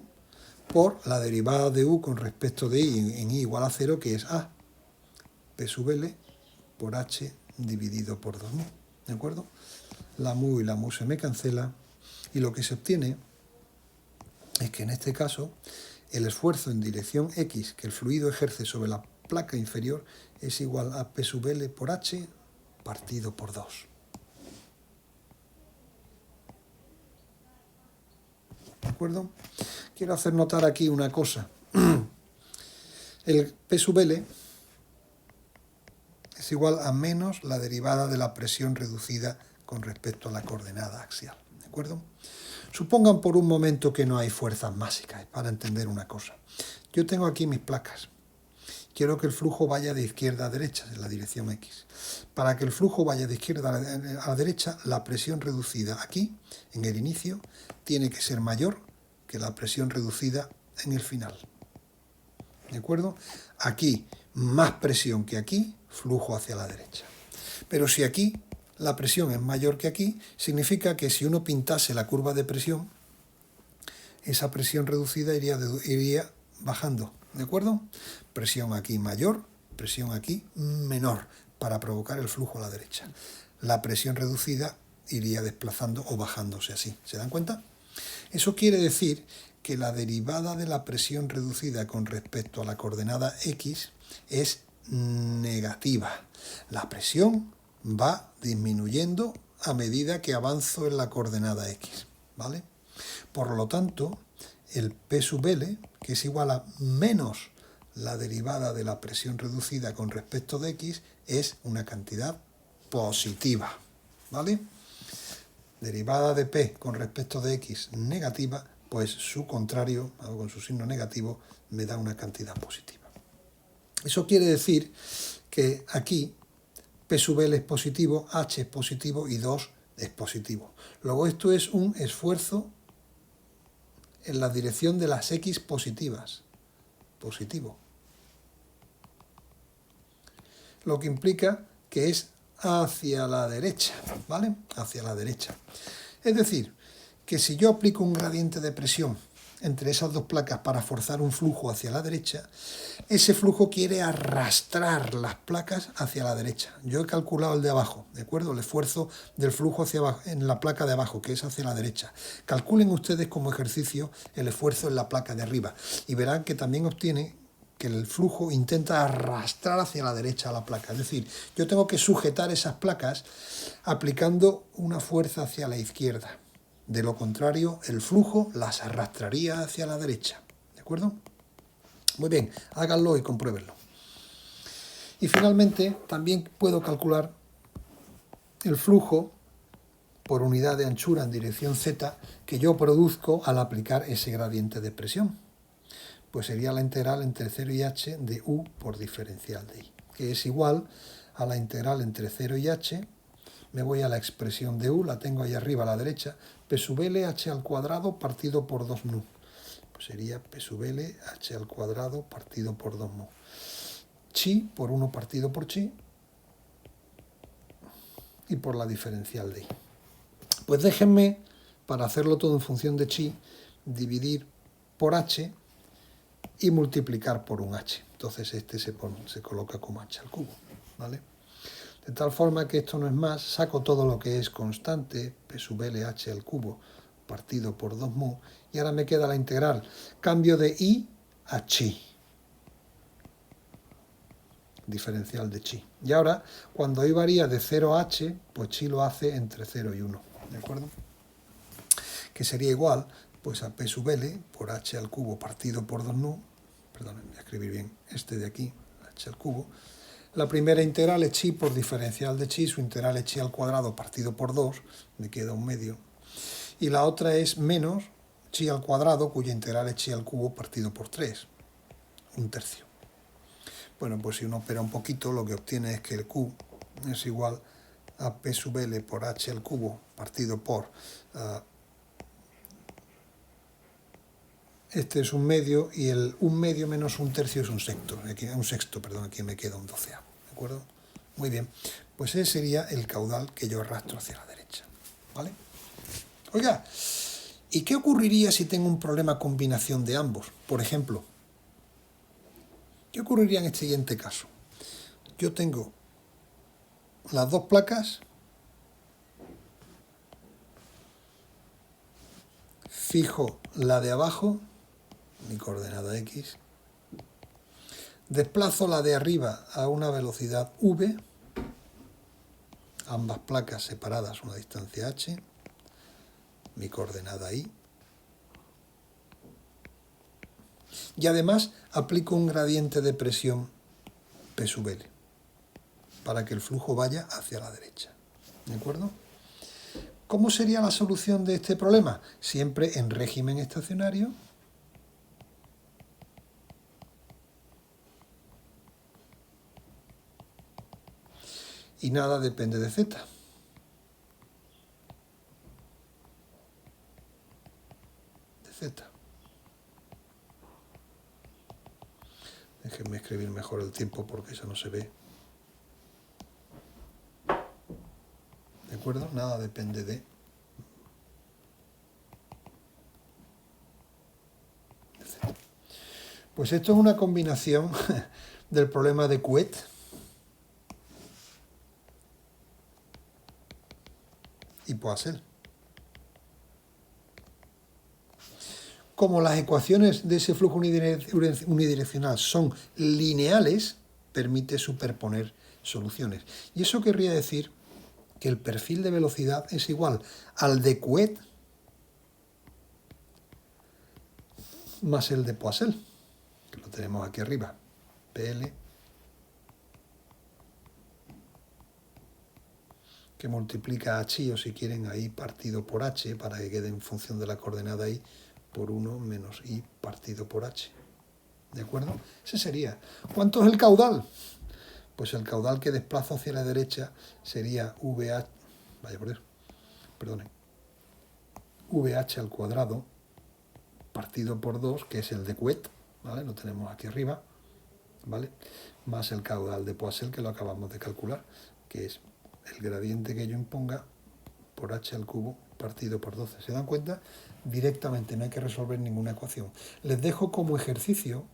por la derivada de u con respecto de y en y igual a 0, que es a, p sub l por h dividido por 2mu, ¿de acuerdo? La mu y la mu se me cancela, y lo que se obtiene es que en este caso el esfuerzo en dirección X que el fluido ejerce sobre la placa inferior es igual a p sub l por h partido por 2. ¿De acuerdo? Quiero hacer notar aquí una cosa. El p sub l es igual a menos la derivada de la presión reducida con respecto a la coordenada axial. ¿De acuerdo? Supongan por un momento que no hay fuerzas másicas, para entender una cosa. Yo tengo aquí mis placas. Quiero que el flujo vaya de izquierda a derecha, en la dirección X. Para que el flujo vaya de izquierda a la derecha, la presión reducida aquí, en el inicio, tiene que ser mayor que la presión reducida en el final. ¿De acuerdo? Aquí, más presión que aquí, flujo hacia la derecha. Pero si aquí la presión es mayor que aquí, significa que si uno pintase la curva de presión, esa presión reducida iría bajando, ¿de acuerdo? Presión aquí mayor, presión aquí menor, para provocar el flujo a la derecha. La presión reducida iría desplazando o bajándose así, ¿se dan cuenta? Eso quiere decir que la derivada de la presión reducida con respecto a la coordenada X es negativa. La presión va disminuyendo a medida que avanzo en la coordenada X, ¿vale? Por lo tanto, el P sub L, que es igual a menos la derivada de la presión reducida con respecto de X, es una cantidad positiva, ¿vale? Derivada de P con respecto de X negativa, pues su contrario, con su signo negativo, me da una cantidad positiva. Eso quiere decir que aquí P sub L es positivo, H es positivo y 2 es positivo. Luego esto es un esfuerzo en la dirección de las X positivas. Positivo. Lo que implica que es hacia la derecha, ¿vale? Hacia la derecha. Es decir, que si yo aplico un gradiente de presión entre esas dos placas para forzar un flujo hacia la derecha, ese flujo quiere arrastrar las placas hacia la derecha. Yo he calculado el de abajo, ¿de acuerdo? El esfuerzo del flujo hacia abajo, en la placa de abajo, que es hacia la derecha. Calculen ustedes como ejercicio el esfuerzo en la placa de arriba y verán que también obtiene que el flujo intenta arrastrar hacia la derecha a la placa. Es decir, yo tengo que sujetar esas placas aplicando una fuerza hacia la izquierda. De lo contrario, el flujo las arrastraría hacia la derecha. ¿De acuerdo? Muy bien, háganlo y compruébenlo. Y finalmente, también puedo calcular el flujo por unidad de anchura en dirección Z que yo produzco al aplicar ese gradiente de presión. Pues sería la integral entre 0 y h de u por diferencial de i, que es igual a la integral entre 0 y h. Me voy a la expresión de u, la tengo ahí arriba a la derecha, p sub l h al cuadrado partido por 2mu. Pues sería p sub l h al cuadrado partido por 2mu. Chi por 1 partido por chi y por la diferencial de i. Pues déjenme, para hacerlo todo en función de chi, dividir por h y multiplicar por un h. Entonces este se coloca como h al cubo, ¿vale? De tal forma que esto no es más, saco todo lo que es constante, p sub l h al cubo partido por 2 mu, y ahora me queda la integral. Cambio de i a chi. Diferencial de chi. Y ahora, cuando i varía de 0 a h, pues chi lo hace entre 0 y 1, ¿de acuerdo? Que sería igual pues a p sub l por h al cubo partido por 2 nu, perdón, voy a escribir bien este de aquí, h al cubo. La primera integral es chi por diferencial de chi, su integral es chi al cuadrado partido por 2, me queda un medio. Y la otra es menos chi al cuadrado, cuya integral es chi al cubo partido por 3, un tercio. Bueno, pues si uno opera un poquito, lo que obtiene es que el q es igual a p sub l por h al cubo partido por... este es un medio y el un medio menos un tercio es un sexto. Aquí me queda un doceavo. ¿De acuerdo? Muy bien. Pues ese sería el caudal que yo arrastro hacia la derecha. ¿Vale? Oiga, ¿y qué ocurriría si tengo un problema combinación de ambos? Por ejemplo, ¿qué ocurriría en este siguiente caso? Yo tengo las dos placas, fijo la de abajo, mi coordenada x, desplazo la de arriba a una velocidad v, ambas placas separadas a una distancia h, mi coordenada y además aplico un gradiente de presión P sub L para que el flujo vaya hacia la derecha. ¿De acuerdo? ¿Cómo sería la solución de este problema? Siempre en régimen estacionario. Y nada depende de z. De z. Déjenme escribir mejor el tiempo porque eso no se ve. ¿De acuerdo? Nada depende de z. Pues esto es una combinación del problema de Couette y Poiseuille. Como las ecuaciones de ese flujo unidireccional son lineales, permite superponer soluciones. Y eso querría decir que el perfil de velocidad es igual al de Couette más el de Poiseuille, que lo tenemos aquí arriba, PL, que multiplica a chi, o si quieren, a i partido por h, para que quede en función de la coordenada i, por 1 menos i partido por h. ¿De acuerdo? Ese sería. ¿Cuánto es el caudal? Pues el caudal que desplazo hacia la derecha sería VH, VH al cuadrado partido por 2, que es el de Couette, ¿vale? Lo tenemos aquí arriba, ¿vale? Más el caudal de Poiseuille, que lo acabamos de calcular, que es el gradiente que yo imponga por h al cubo partido por 12. ¿Se dan cuenta? Directamente, no hay que resolver ninguna ecuación. Les dejo como ejercicio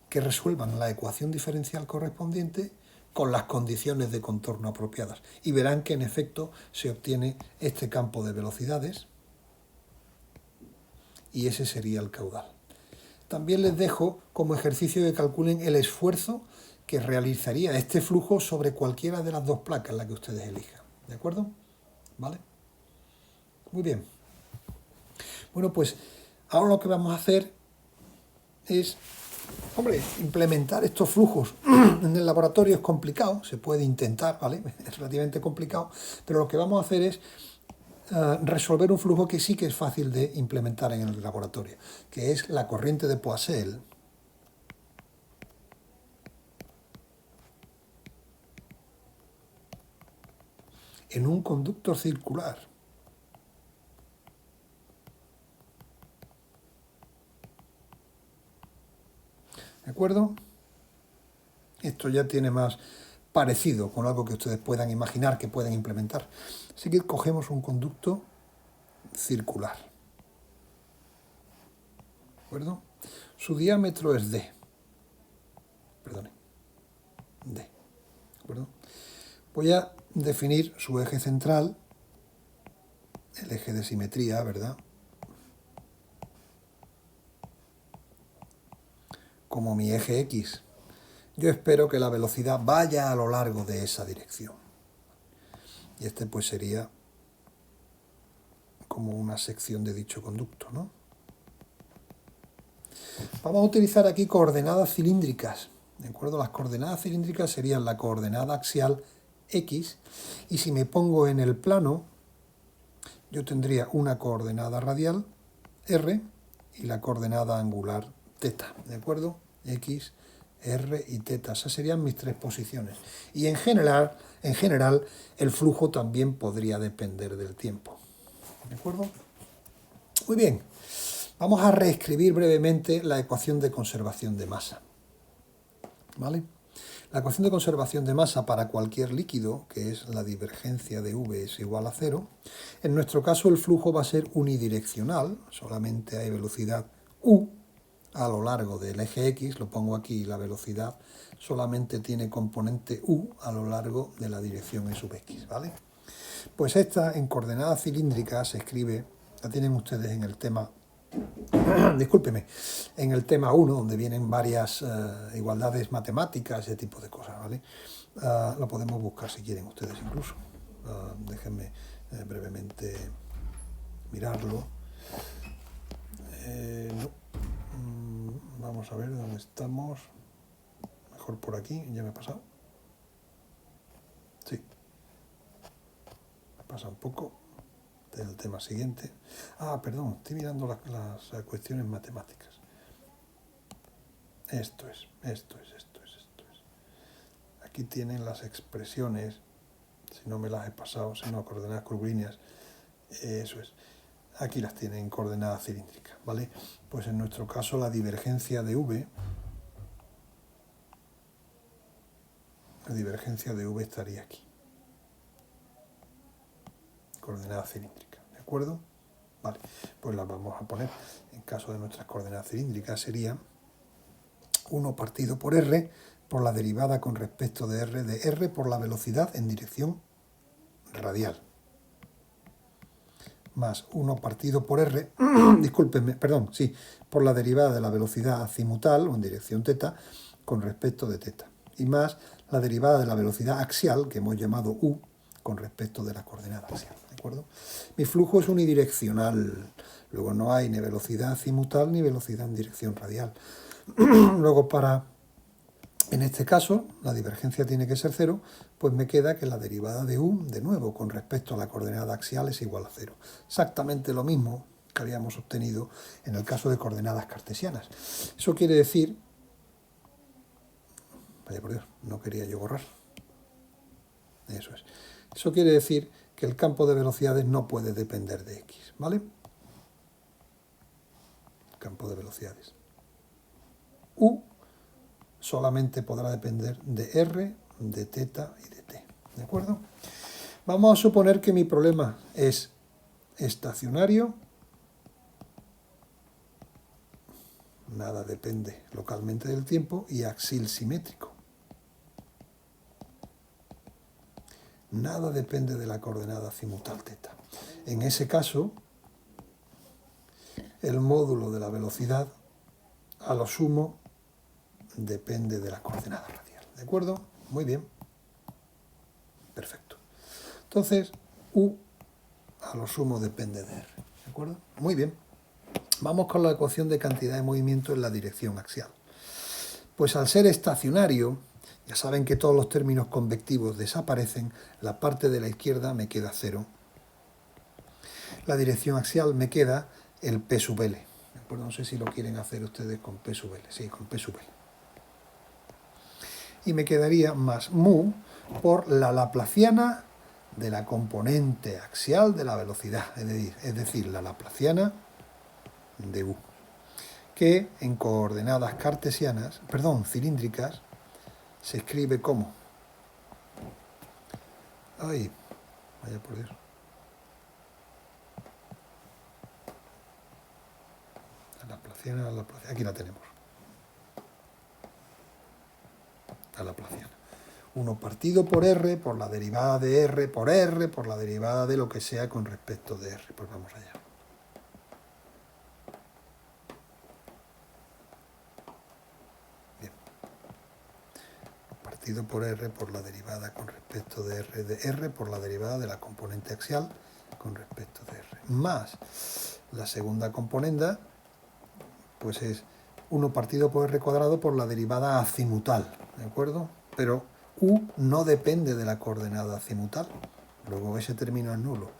que resuelvan la ecuación diferencial correspondiente con las condiciones de contorno apropiadas. Y verán que en efecto se obtiene este campo de velocidades y ese sería el caudal. También les dejo como ejercicio que calculen el esfuerzo que realizaría este flujo sobre cualquiera de las dos placas, la que ustedes elijan. ¿De acuerdo? ¿Vale? Muy bien. Bueno, pues ahora lo que vamos a hacer es, implementar estos flujos en el laboratorio es complicado, se puede intentar, ¿vale? Es relativamente complicado, pero lo que vamos a hacer es resolver un flujo que sí que es fácil de implementar en el laboratorio, que es la corriente de Poiseuille en un conductor circular. ¿De acuerdo? Esto ya tiene más parecido con algo que ustedes puedan imaginar que pueden implementar. Así que cogemos un conducto circular. ¿De acuerdo? Su diámetro es D. Perdone. D. ¿De acuerdo? Voy a definir su eje central, el eje de simetría, ¿verdad?, como mi eje X. Yo espero que la velocidad vaya a lo largo de esa dirección. Y este pues sería como una sección de dicho conducto, ¿no? Vamos a utilizar aquí coordenadas cilíndricas, ¿de acuerdo? Las coordenadas cilíndricas serían la coordenada axial X, y si me pongo en el plano, yo tendría una coordenada radial, R, y la coordenada angular, θ, ¿de acuerdo? X, R y θ, esas serían mis tres posiciones. Y en general, el flujo también podría depender del tiempo, ¿de acuerdo? Muy bien, vamos a reescribir brevemente la ecuación de conservación de masa, ¿vale? La ecuación de conservación de masa para cualquier líquido, que es la divergencia de V es igual a 0, en nuestro caso el flujo va a ser unidireccional, solamente hay velocidad U a lo largo del eje X, lo pongo aquí, la velocidad solamente tiene componente U a lo largo de la dirección E sub X, ¿vale? Pues esta en coordenadas cilíndricas se escribe, la tienen ustedes en el tema, discúlpeme, en el tema 1, donde vienen varias igualdades matemáticas, ese tipo de cosas, ¿vale? Lo podemos buscar si quieren ustedes incluso. Déjenme brevemente mirarlo. No. Vamos a ver dónde estamos. Mejor por aquí, ya me ha pasado. Sí. Me pasa un poco del tema siguiente. Perdón, estoy mirando las cuestiones matemáticas. Esto es. Aquí tienen las expresiones, si no me las he pasado, si no, coordenadas curvilíneas, eso es. Aquí las tienen en coordenadas cilíndricas, ¿vale? Pues en nuestro caso la divergencia de V, estaría aquí, coordenadas cilíndricas, ¿de acuerdo? Vale, pues las vamos a poner. En caso de nuestras coordenadas cilíndricas sería 1 partido por R, por la derivada con respecto de R por la velocidad en dirección radial, más 1 partido por R, por la derivada de la velocidad azimutal o en dirección θ con respecto de θ, y más la derivada de la velocidad axial, que hemos llamado U, con respecto de la coordenada axial, ¿de acuerdo? Mi flujo es unidireccional, luego no hay ni velocidad azimutal ni velocidad en dirección radial. Luego en este caso, la divergencia tiene que ser 0, pues me queda que la derivada de U, de nuevo, con respecto a la coordenada axial es igual a 0. Exactamente lo mismo que habíamos obtenido en el caso de coordenadas cartesianas. Eso quiere decir... Vaya por Dios, no quería yo borrar. Eso es. Eso quiere decir que el campo de velocidades no puede depender de X, ¿vale? Campo de velocidades. U solamente podrá depender de R, de θ y de t, ¿de acuerdo? Vamos a suponer que mi problema es estacionario, nada depende localmente del tiempo, y axial simétrico. Nada depende de la coordenada azimutal θ. En ese caso, el módulo de la velocidad, a lo sumo, depende de la coordenada radial, ¿de acuerdo? Muy bien. Perfecto. Entonces, U a lo sumo depende de R, ¿de acuerdo? Muy bien. Vamos con la ecuación de cantidad de movimiento en la dirección axial. Pues al ser estacionario, ya saben que todos los términos convectivos desaparecen, la parte de la izquierda me queda 0. La dirección axial me queda el P sub L. ¿De acuerdo? No sé si lo quieren hacer ustedes con P sub L. Sí, con P sub L. Y me quedaría más mu por la laplaciana de la componente axial de la velocidad, es decir, la laplaciana de U, que en coordenadas cilíndricas, se escribe como... ¡Ay! Vaya por Dios. La laplaciana laplaciana, aquí la tenemos. La laplaciana. 1 partido por R, por la derivada de R, por la derivada de lo que sea con respecto de R. Pues vamos allá. Bien. Partido por R, por la derivada con respecto de R, por la derivada de la componente axial con respecto de R. Más la segunda componenda, pues es 1 partido por R cuadrado por la derivada azimutal, ¿de acuerdo? Pero U no depende de la coordenada azimutal, luego ese término es nulo.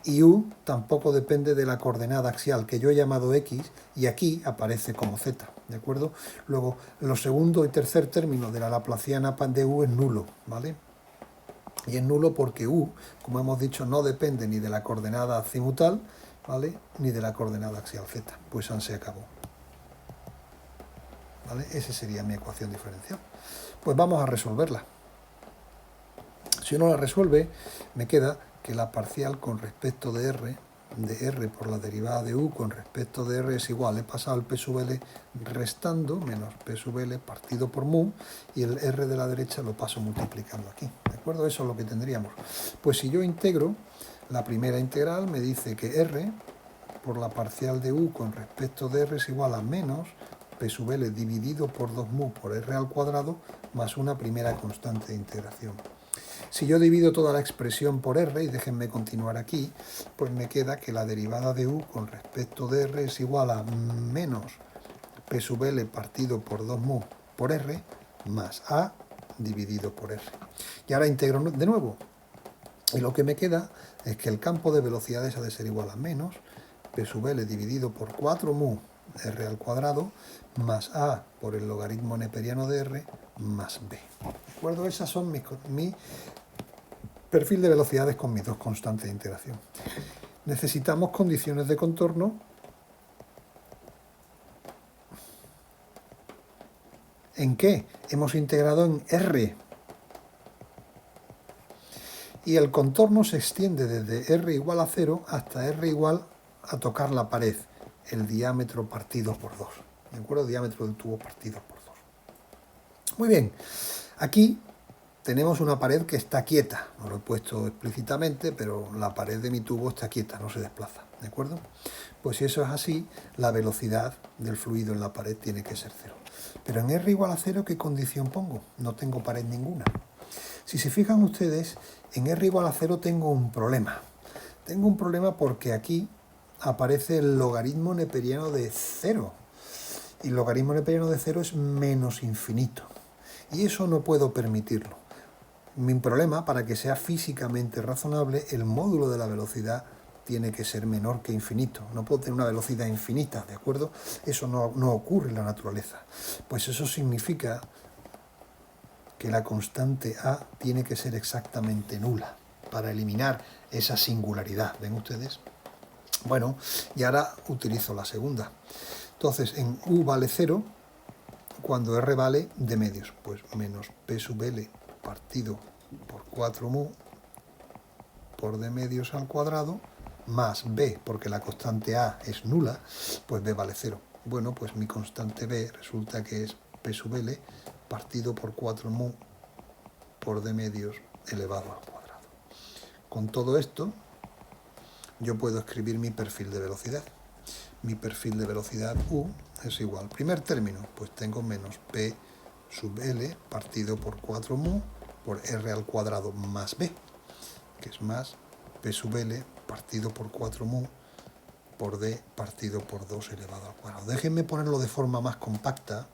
Y U tampoco depende de la coordenada axial, que yo he llamado X, y aquí aparece como Z, ¿de acuerdo? Luego, los segundo y tercer términos de la laplaciana de U es nulo, ¿vale? Y es nulo porque U, como hemos dicho, no depende ni de la coordenada azimutal, ¿vale? Ni de la coordenada axial Z, pues se acabó. ¿Vale? Esa sería mi ecuación diferencial. Pues vamos a resolverla. Si uno la resuelve, me queda que la parcial con respecto de R por la derivada de U con respecto de R es igual. He pasado el P sub L restando menos P sub L partido por mu, y el R de la derecha lo paso multiplicando aquí. ¿De acuerdo? Eso es lo que tendríamos. Pues si yo integro, la primera integral me dice que R por la parcial de U con respecto de R es igual a menos P sub L dividido por 2 mu por R al cuadrado más una primera constante de integración. Si yo divido toda la expresión por R, y déjenme continuar aquí, pues me queda que la derivada de U con respecto de R es igual a menos P sub L partido por 2 mu por R más A dividido por R. Y ahora integro de nuevo. Y lo que me queda es que el campo de velocidades ha de ser igual a menos P sub L dividido por 4 mu R al cuadrado más A por el logaritmo neperiano de R más B. ¿De acuerdo? Esas son mi perfil de velocidades con mis dos constantes de integración. Necesitamos condiciones de contorno ¿en qué? Hemos integrado en R. Y el contorno se extiende desde R igual a 0 hasta R igual a tocar la pared, el diámetro partido por 2. ¿De acuerdo? El diámetro del tubo partido por 2. Muy bien. Aquí tenemos una pared que está quieta. No lo he puesto explícitamente, pero la pared de mi tubo está quieta, no se desplaza. ¿De acuerdo? Pues si eso es así, la velocidad del fluido en la pared tiene que ser 0. Pero en R igual a 0, ¿qué condición pongo? No tengo pared ninguna. Si se fijan ustedes, en R igual a 0 tengo un problema. Tengo un problema porque aquí aparece el logaritmo neperiano de 0. Y el logaritmo neperiano de 0 es menos infinito. Y eso no puedo permitirlo. Mi problema, para que sea físicamente razonable, el módulo de la velocidad tiene que ser menor que infinito. No puedo tener una velocidad infinita, ¿de acuerdo? Eso no ocurre en la naturaleza. Pues eso significa que la constante A tiene que ser exactamente nula para eliminar esa singularidad. ¿Ven ustedes? Bueno, y ahora utilizo la segunda. Entonces, en U vale 0, cuando R vale de medios, pues menos P sub L partido por 4 mu por d medios al cuadrado, más B, porque la constante A es nula, pues B vale 0. Bueno, pues mi constante B resulta que es P sub L partido por 4 mu por d medios elevado al cuadrado. Con todo esto, yo puedo escribir mi perfil de velocidad. Mi perfil de velocidad U es igual. Primer término, pues tengo menos P sub L partido por 4 mu por R al cuadrado más B, que es más P sub L partido por 4 mu por D partido por 2 elevado al cuadrado. Déjenme ponerlo de forma más compacta.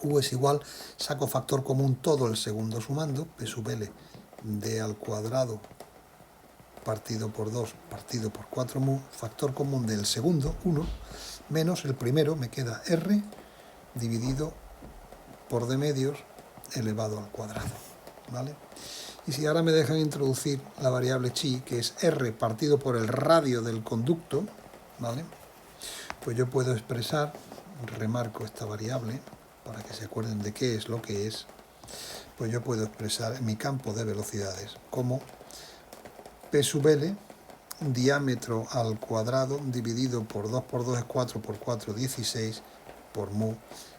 U es igual, saco factor común todo el segundo sumando, P sub L D al cuadrado partido por 2 partido por 4 mu, factor común del segundo, 1, menos el primero, me queda R dividido por D medios elevado al cuadrado, ¿vale? Y si ahora me dejan introducir la variable chi, que es R partido por el radio del conducto, ¿vale? Pues yo puedo expresar, remarco esta variable, para que se acuerden de qué es lo que es, pues yo puedo expresar mi campo de velocidades como P sub L diámetro al cuadrado dividido por 2 por 2 es 4 por 4, 16 por mu,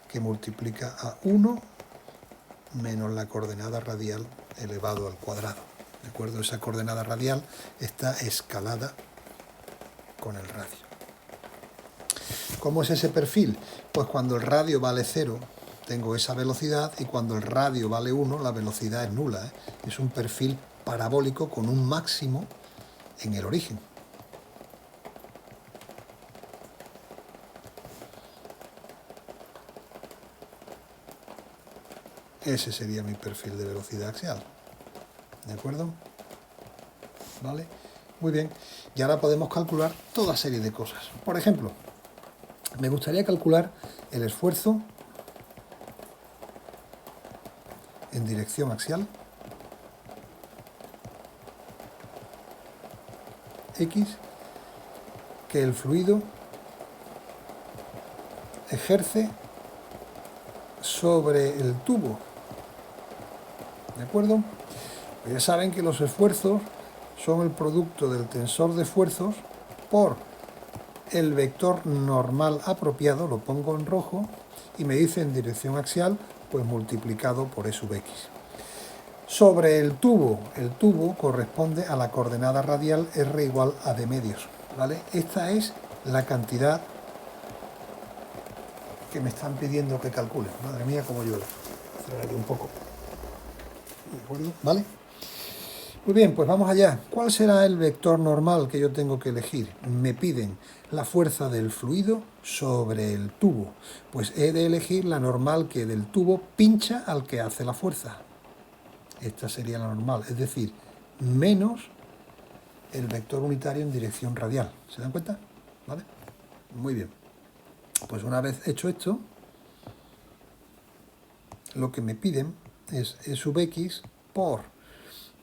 que multiplica a 1 menos la coordenada radial elevado al cuadrado. ¿De acuerdo? Esa coordenada radial está escalada con el radio. ¿Cómo es ese perfil? Pues cuando el radio vale 0, tengo esa velocidad, y cuando el radio vale 1, la velocidad es nula, ¿eh? Es un perfil parabólico con un máximo en el origen. Ese sería mi perfil de velocidad axial. ¿De acuerdo? ¿Vale? Muy bien. Y ahora podemos calcular toda serie de cosas. Por ejemplo, me gustaría calcular el esfuerzo en dirección axial X que el fluido ejerce sobre el tubo. ¿De acuerdo? Pues ya saben que los esfuerzos son el producto del tensor de esfuerzos por el vector normal apropiado, lo pongo en rojo, y me dice en dirección axial, pues multiplicado por E sub X. Sobre el tubo corresponde a la coordenada radial R igual a D medios, ¿vale? Esta es la cantidad que me están pidiendo que calcule. Madre mía, cómo llueve. Aceleraré un poco. ¿De acuerdo? ¿Vale? Muy bien, pues vamos allá. ¿Cuál será el vector normal que yo tengo que elegir? Me piden la fuerza del fluido sobre el tubo. Pues he de elegir la normal que del tubo pincha al que hace la fuerza. Esta sería la normal, es decir, menos el vector unitario en dirección radial. ¿Se dan cuenta? ¿Vale? Muy bien. Pues una vez hecho esto, lo que me piden es E sub X por...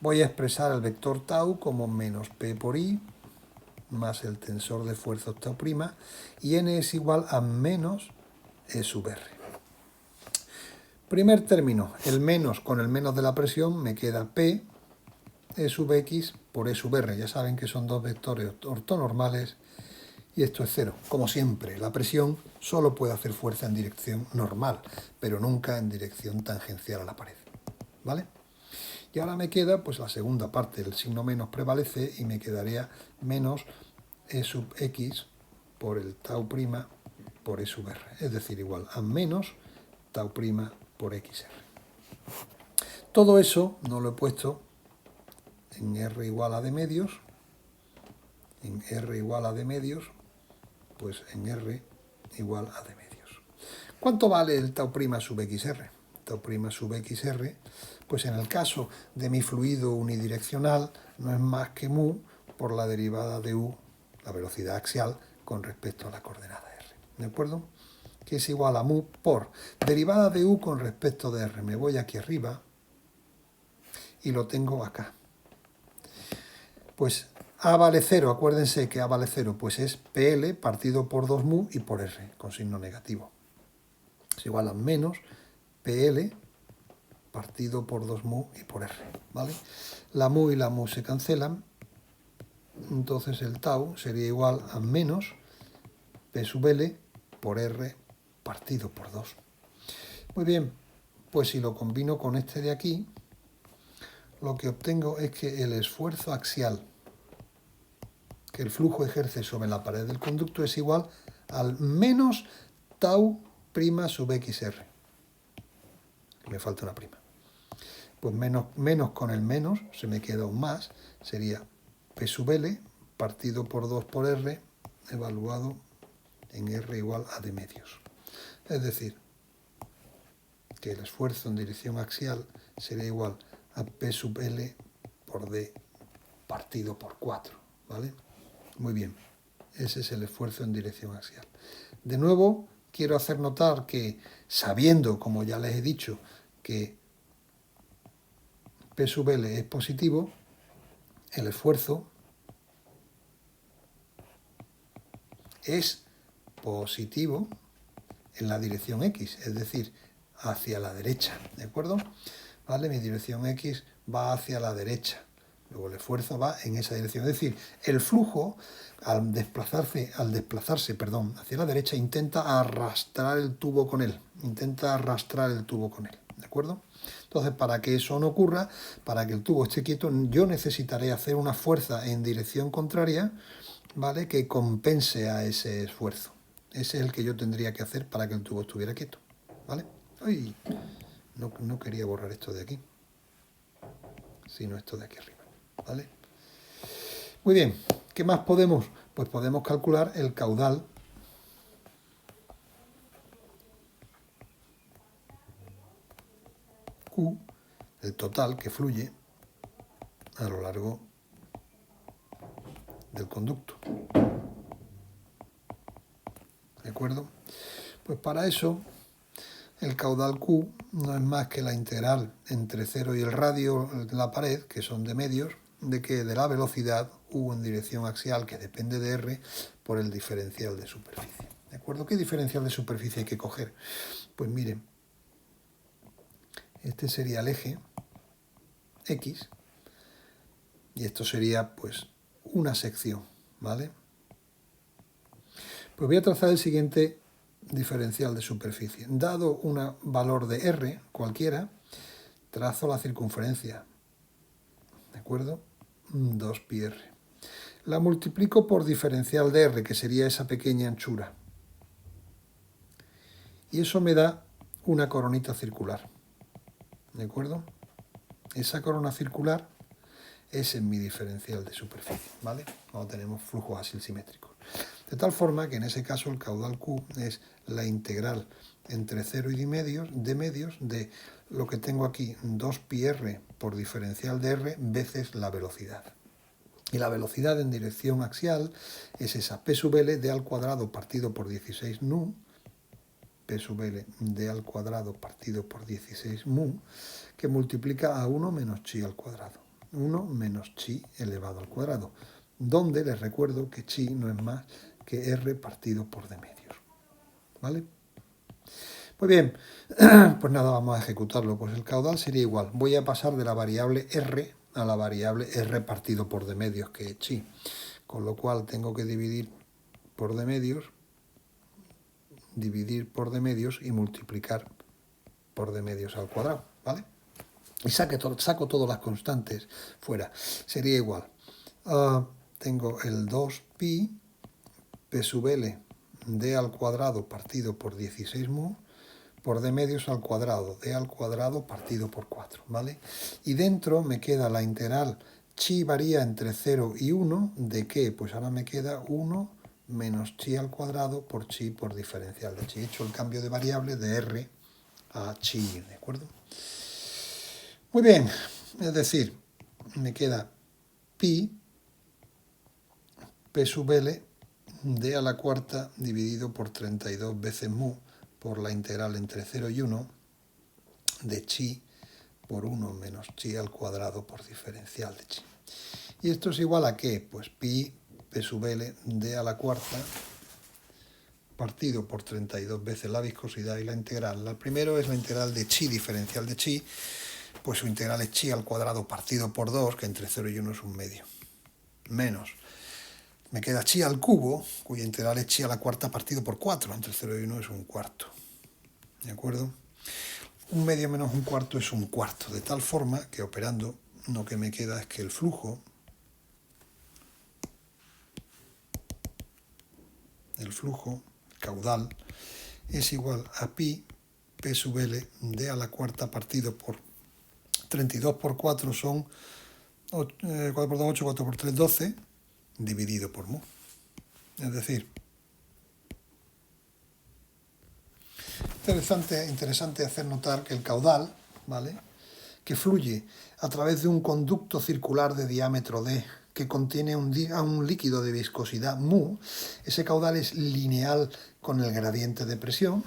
Voy a expresar el vector tau como menos P por I más el tensor de esfuerzos tau prima, y N es igual a menos E sub R. Primer término, el menos con el menos de la presión, me queda P E sub X por E sub R. Ya saben que son dos vectores ortonormales y esto es 0. Como siempre, la presión solo puede hacer fuerza en dirección normal, pero nunca en dirección tangencial a la pared. ¿Vale? Y ahora me queda pues la segunda parte, el signo menos prevalece y me quedaría menos E sub X por el tau prima por E sub R. Es decir, igual a menos tau prima por XR. Todo eso no lo he puesto en R igual a D medios. En R igual a D medios, pues en R igual a D medios. ¿Cuánto vale el tau prima sub XR? Tau prima sub XR, pues en el caso de mi fluido unidireccional no es más que mu por la derivada de u, la velocidad axial, con respecto a la coordenada R. ¿De acuerdo? Que es igual a mu por derivada de u con respecto de R. Me voy aquí arriba y lo tengo acá. Pues A vale 0, acuérdense que A vale 0, pues es PL partido por 2 mu y por R, con signo negativo. Es igual a menos PL partido por 2 mu y por R, ¿vale? La mu y la mu se cancelan, entonces el tau sería igual a menos P sub L por R partido por 2. Muy bien, pues si lo combino con este de aquí, lo que obtengo es que el esfuerzo axial que el flujo ejerce sobre la pared del conducto es igual al menos tau prima sub XR. Me falta una prima. Pues menos con el menos, se me queda un más, sería P sub L partido por 2 por R, evaluado en R igual a D medios. Es decir, que el esfuerzo en dirección axial sería igual a P sub L por D partido por 4, ¿vale? Muy bien, ese es el esfuerzo en dirección axial. De nuevo, quiero hacer notar que, sabiendo, como ya les he dicho, que P sub L es positivo, el esfuerzo es positivo en la dirección X, es decir, hacia la derecha, ¿de acuerdo? ¿Vale? Mi dirección X va hacia la derecha, Luego el esfuerzo va en esa dirección. Es decir, el flujo, al desplazarse, hacia la derecha, intenta arrastrar el tubo con él. ¿De acuerdo? Entonces, para que eso no ocurra, para que el tubo esté quieto, yo necesitaré hacer una fuerza en dirección contraria, ¿vale?, que compense a ese esfuerzo. Ese es el que yo tendría que hacer para que el tubo estuviera quieto, ¿vale? Ay, no quería borrar esto de aquí, sino esto de aquí arriba, ¿vale? Muy bien, ¿qué más podemos? Pues podemos calcular el caudal Q, el total que fluye a lo largo del conducto. ¿De acuerdo? Pues para eso, el caudal Q no es más que la integral entre 0 y el radio de la pared, que son de medios, de la velocidad U en dirección axial, que depende de R, por el diferencial de superficie. ¿De acuerdo? ¿Qué diferencial de superficie hay que coger? Pues miren, este sería el eje X, y esto sería pues una sección, ¿vale? Pues voy a trazar el siguiente diferencial de superficie. Dado un valor de R cualquiera, trazo la circunferencia, ¿de acuerdo? 2πr. La multiplico por diferencial de R, que sería esa pequeña anchura. Y eso me da una coronita circular, ¿de acuerdo? Esa corona circular es en mi diferencial de superficie, ¿vale? Cuando tenemos flujos así simétricos. De tal forma que en ese caso el caudal Q es la integral entre 0 y de medios de lo que tengo aquí, 2πr por diferencial de R veces la velocidad. Y la velocidad en dirección axial es esa P sub L d al cuadrado partido por 16 nu, P sub L d al cuadrado partido por 16 mu, que multiplica a 1 menos chi al cuadrado. 1 menos chi elevado al cuadrado, donde les recuerdo que chi no es más que R partido por de medios, ¿vale? Pues bien, pues nada, vamos a ejecutarlo. Pues el caudal sería igual. Voy a pasar de la variable R a la variable R partido por de medios, que es chi. Con lo cual tengo que dividir por de medios y multiplicar por de medios al cuadrado, ¿vale? Y saco todas las constantes fuera. Sería igual. Tengo el 2pi P sub L d al cuadrado partido por 16 mu por d medios al cuadrado, d al cuadrado partido por 4, ¿vale? Y dentro me queda la integral chi varía entre 0 y 1, ¿de qué? Pues ahora me queda 1 menos chi al cuadrado por chi por diferencial de chi. He hecho el cambio de variable de R a chi, ¿de acuerdo? Muy bien, es decir, me queda pi P sub L d a la cuarta dividido por 32 veces mu por la integral entre 0 y 1 de chi por 1 menos chi al cuadrado por diferencial de chi. ¿Y esto es igual a qué? Pues pi P sub L d a la cuarta partido por 32 veces la viscosidad y la integral. La primero es la integral de chi diferencial de chi, pues su integral es chi al cuadrado partido por 2, que entre 0 y 1 es un medio, menos. Me queda chi al cubo, cuya integral es chi a la cuarta partido por 4, entre 0 y 1 es un cuarto. ¿De acuerdo? Un medio menos un cuarto es un cuarto, de tal forma que operando lo que me queda es que el flujo caudal es igual a pi P sub L d a la cuarta partido por 32 por 4 son 4 por 2, 8, 4 por 3, 12, dividido por mu. Es decir, interesante hacer notar que el caudal, ¿vale?, que fluye a través de un conducto circular de diámetro d que contiene un líquido de viscosidad mu, ese caudal es lineal con el gradiente de presión.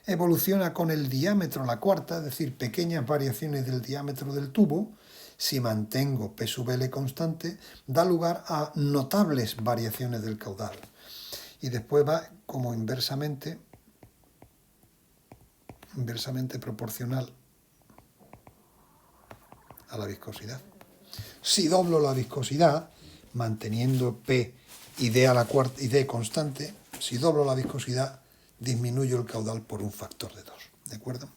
Evoluciona con el diámetro a la cuarta, es decir, pequeñas variaciones del diámetro del tubo. Si mantengo P sub L constante, da lugar a notables variaciones del caudal. Y después va como inversamente proporcional a la viscosidad. Si doblo la viscosidad, manteniendo P y D a la cuarta y D constante, si doblo la viscosidad, disminuyo el caudal por un factor de 2. ¿De acuerdo?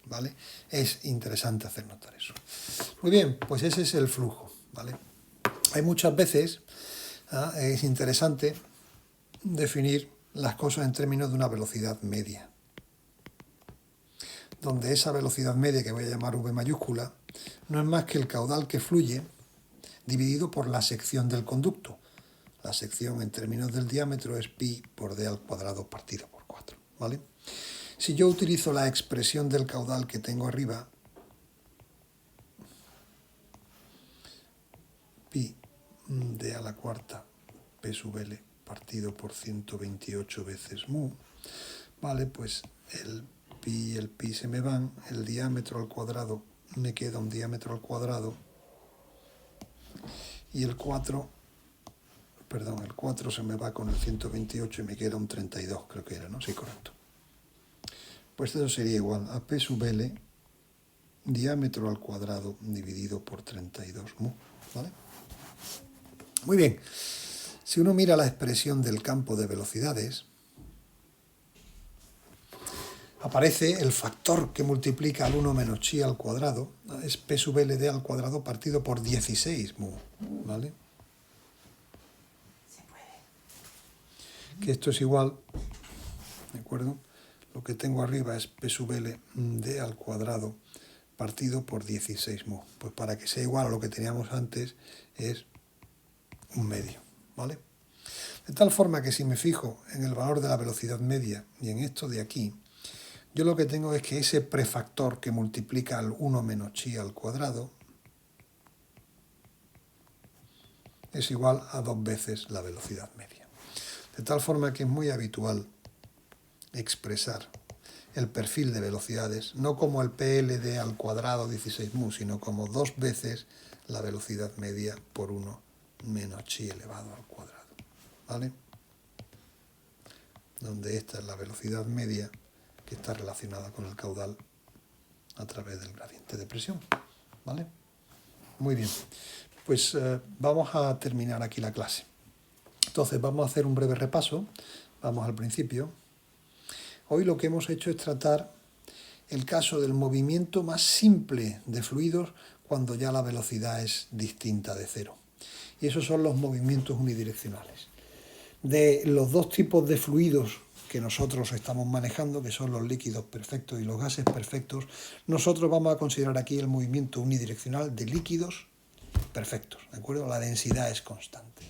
¿Vale? Es interesante hacer notar eso. Muy bien, pues ese es el flujo, ¿vale? Hay muchas veces, es interesante definir las cosas en términos de una velocidad media, donde esa velocidad media, que voy a llamar V mayúscula, no es más que el caudal que fluye dividido por la sección del conducto. La sección en términos del diámetro es pi por d al cuadrado partido por 4, ¿vale? Si yo utilizo la expresión del caudal que tengo arriba, pi d a la cuarta p sub l partido por 128 veces mu, ¿vale? Pues el pi y el pi se me van, el diámetro al cuadrado me queda un diámetro al cuadrado y el 4 se me va con el 128 y me queda un 32, creo que era, ¿no? Sí, correcto. Pues eso sería igual a P sub L diámetro al cuadrado dividido por 32 mu, ¿vale? Muy bien, si uno mira la expresión del campo de velocidades, aparece el factor que multiplica al 1 menos chi al cuadrado, es P sub LD al cuadrado partido por 16 mu, ¿vale? Que esto es igual, ¿de acuerdo? Lo que tengo arriba es P sub L D al cuadrado partido por 16 mu. Pues para que sea igual a lo que teníamos antes es un medio, ¿vale? De tal forma que si me fijo en el valor de la velocidad media y en esto de aquí, yo lo que tengo es que ese prefactor que multiplica al 1 menos chi al cuadrado es igual a 2 veces la velocidad media. De tal forma que es muy habitual expresar el perfil de velocidades no como el PLD al cuadrado 16 mu, sino como 2 veces la velocidad media por 1 menos chi elevado al cuadrado, ¿vale? Donde esta es la velocidad media que está relacionada con el caudal a través del gradiente de presión, ¿vale? Muy bien, pues vamos a terminar aquí la clase. Entonces vamos a hacer un breve repaso, vamos al principio. Hoy lo que hemos hecho es tratar el caso del movimiento más simple de fluidos cuando ya la velocidad es distinta de cero. Y esos son los movimientos unidireccionales. De los dos tipos de fluidos que nosotros estamos manejando, que son los líquidos perfectos y los gases perfectos, nosotros vamos a considerar aquí el movimiento unidireccional de líquidos perfectos, ¿de acuerdo? La densidad es constante.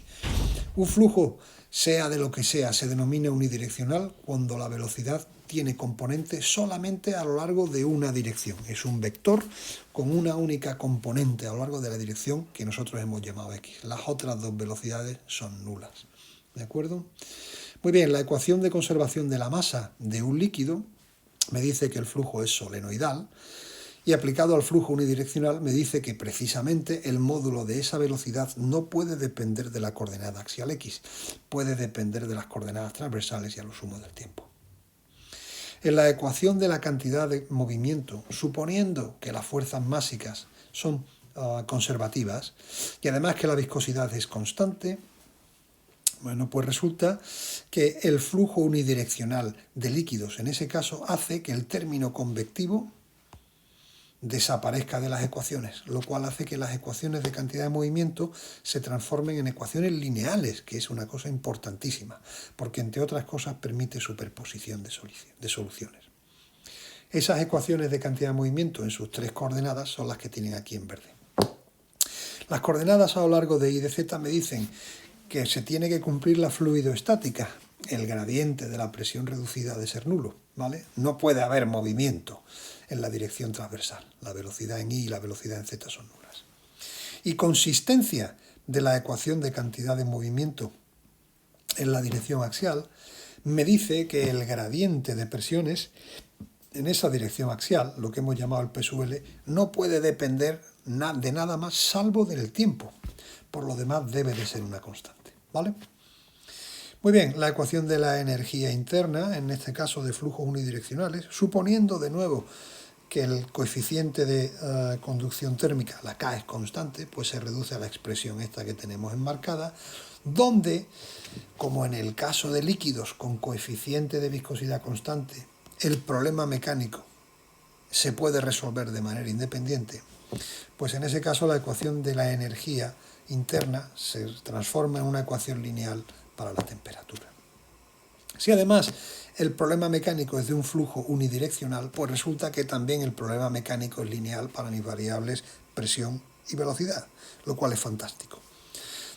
Un flujo, sea de lo que sea, se denomina unidireccional cuando la velocidad tiene componente solamente a lo largo de una dirección. Es un vector con una única componente a lo largo de la dirección que nosotros hemos llamado x. Las otras dos velocidades son nulas. ¿De acuerdo? Muy bien, la ecuación de conservación de la masa de un líquido me dice que el flujo es solenoidal y aplicado al flujo unidireccional me dice que precisamente el módulo de esa velocidad no puede depender de la coordenada axial x, puede depender de las coordenadas transversales y a lo sumo del tiempo. En la ecuación de la cantidad de movimiento, suponiendo que las fuerzas másicas son conservativas y además que la viscosidad es constante, bueno, pues resulta que el flujo unidireccional de líquidos en ese caso hace que el término convectivo desaparezca de las ecuaciones, lo cual hace que las ecuaciones de cantidad de movimiento se transformen en ecuaciones lineales, que es una cosa importantísima, porque entre otras cosas permite superposición de soluciones. Esas ecuaciones de cantidad de movimiento en sus tres coordenadas son las que tienen aquí en verde. Las coordenadas a lo largo de y de z me dicen que se tiene que cumplir la fluidoestática, el gradiente de la presión reducida ha de ser nulo, ¿vale? No puede haber movimiento en la dirección transversal. La velocidad en y y la velocidad en z son nulas. Y consistencia de la ecuación de cantidad de movimiento en la dirección axial me dice que el gradiente de presiones en esa dirección axial, lo que hemos llamado el P sub L, no puede depender de nada más salvo del tiempo. Por lo demás debe de ser una constante, ¿vale? Muy bien, la ecuación de la energía interna, en este caso de flujos unidireccionales, suponiendo de nuevo que el coeficiente de conducción térmica, la K es constante, pues se reduce a la expresión esta que tenemos enmarcada, donde, como en el caso de líquidos con coeficiente de viscosidad constante, el problema mecánico se puede resolver de manera independiente, pues en ese caso la ecuación de la energía interna se transforma en una ecuación lineal para la temperatura. Si además el problema mecánico es de un flujo unidireccional, pues resulta que también el problema mecánico es lineal para mis variables presión y velocidad, lo cual es fantástico.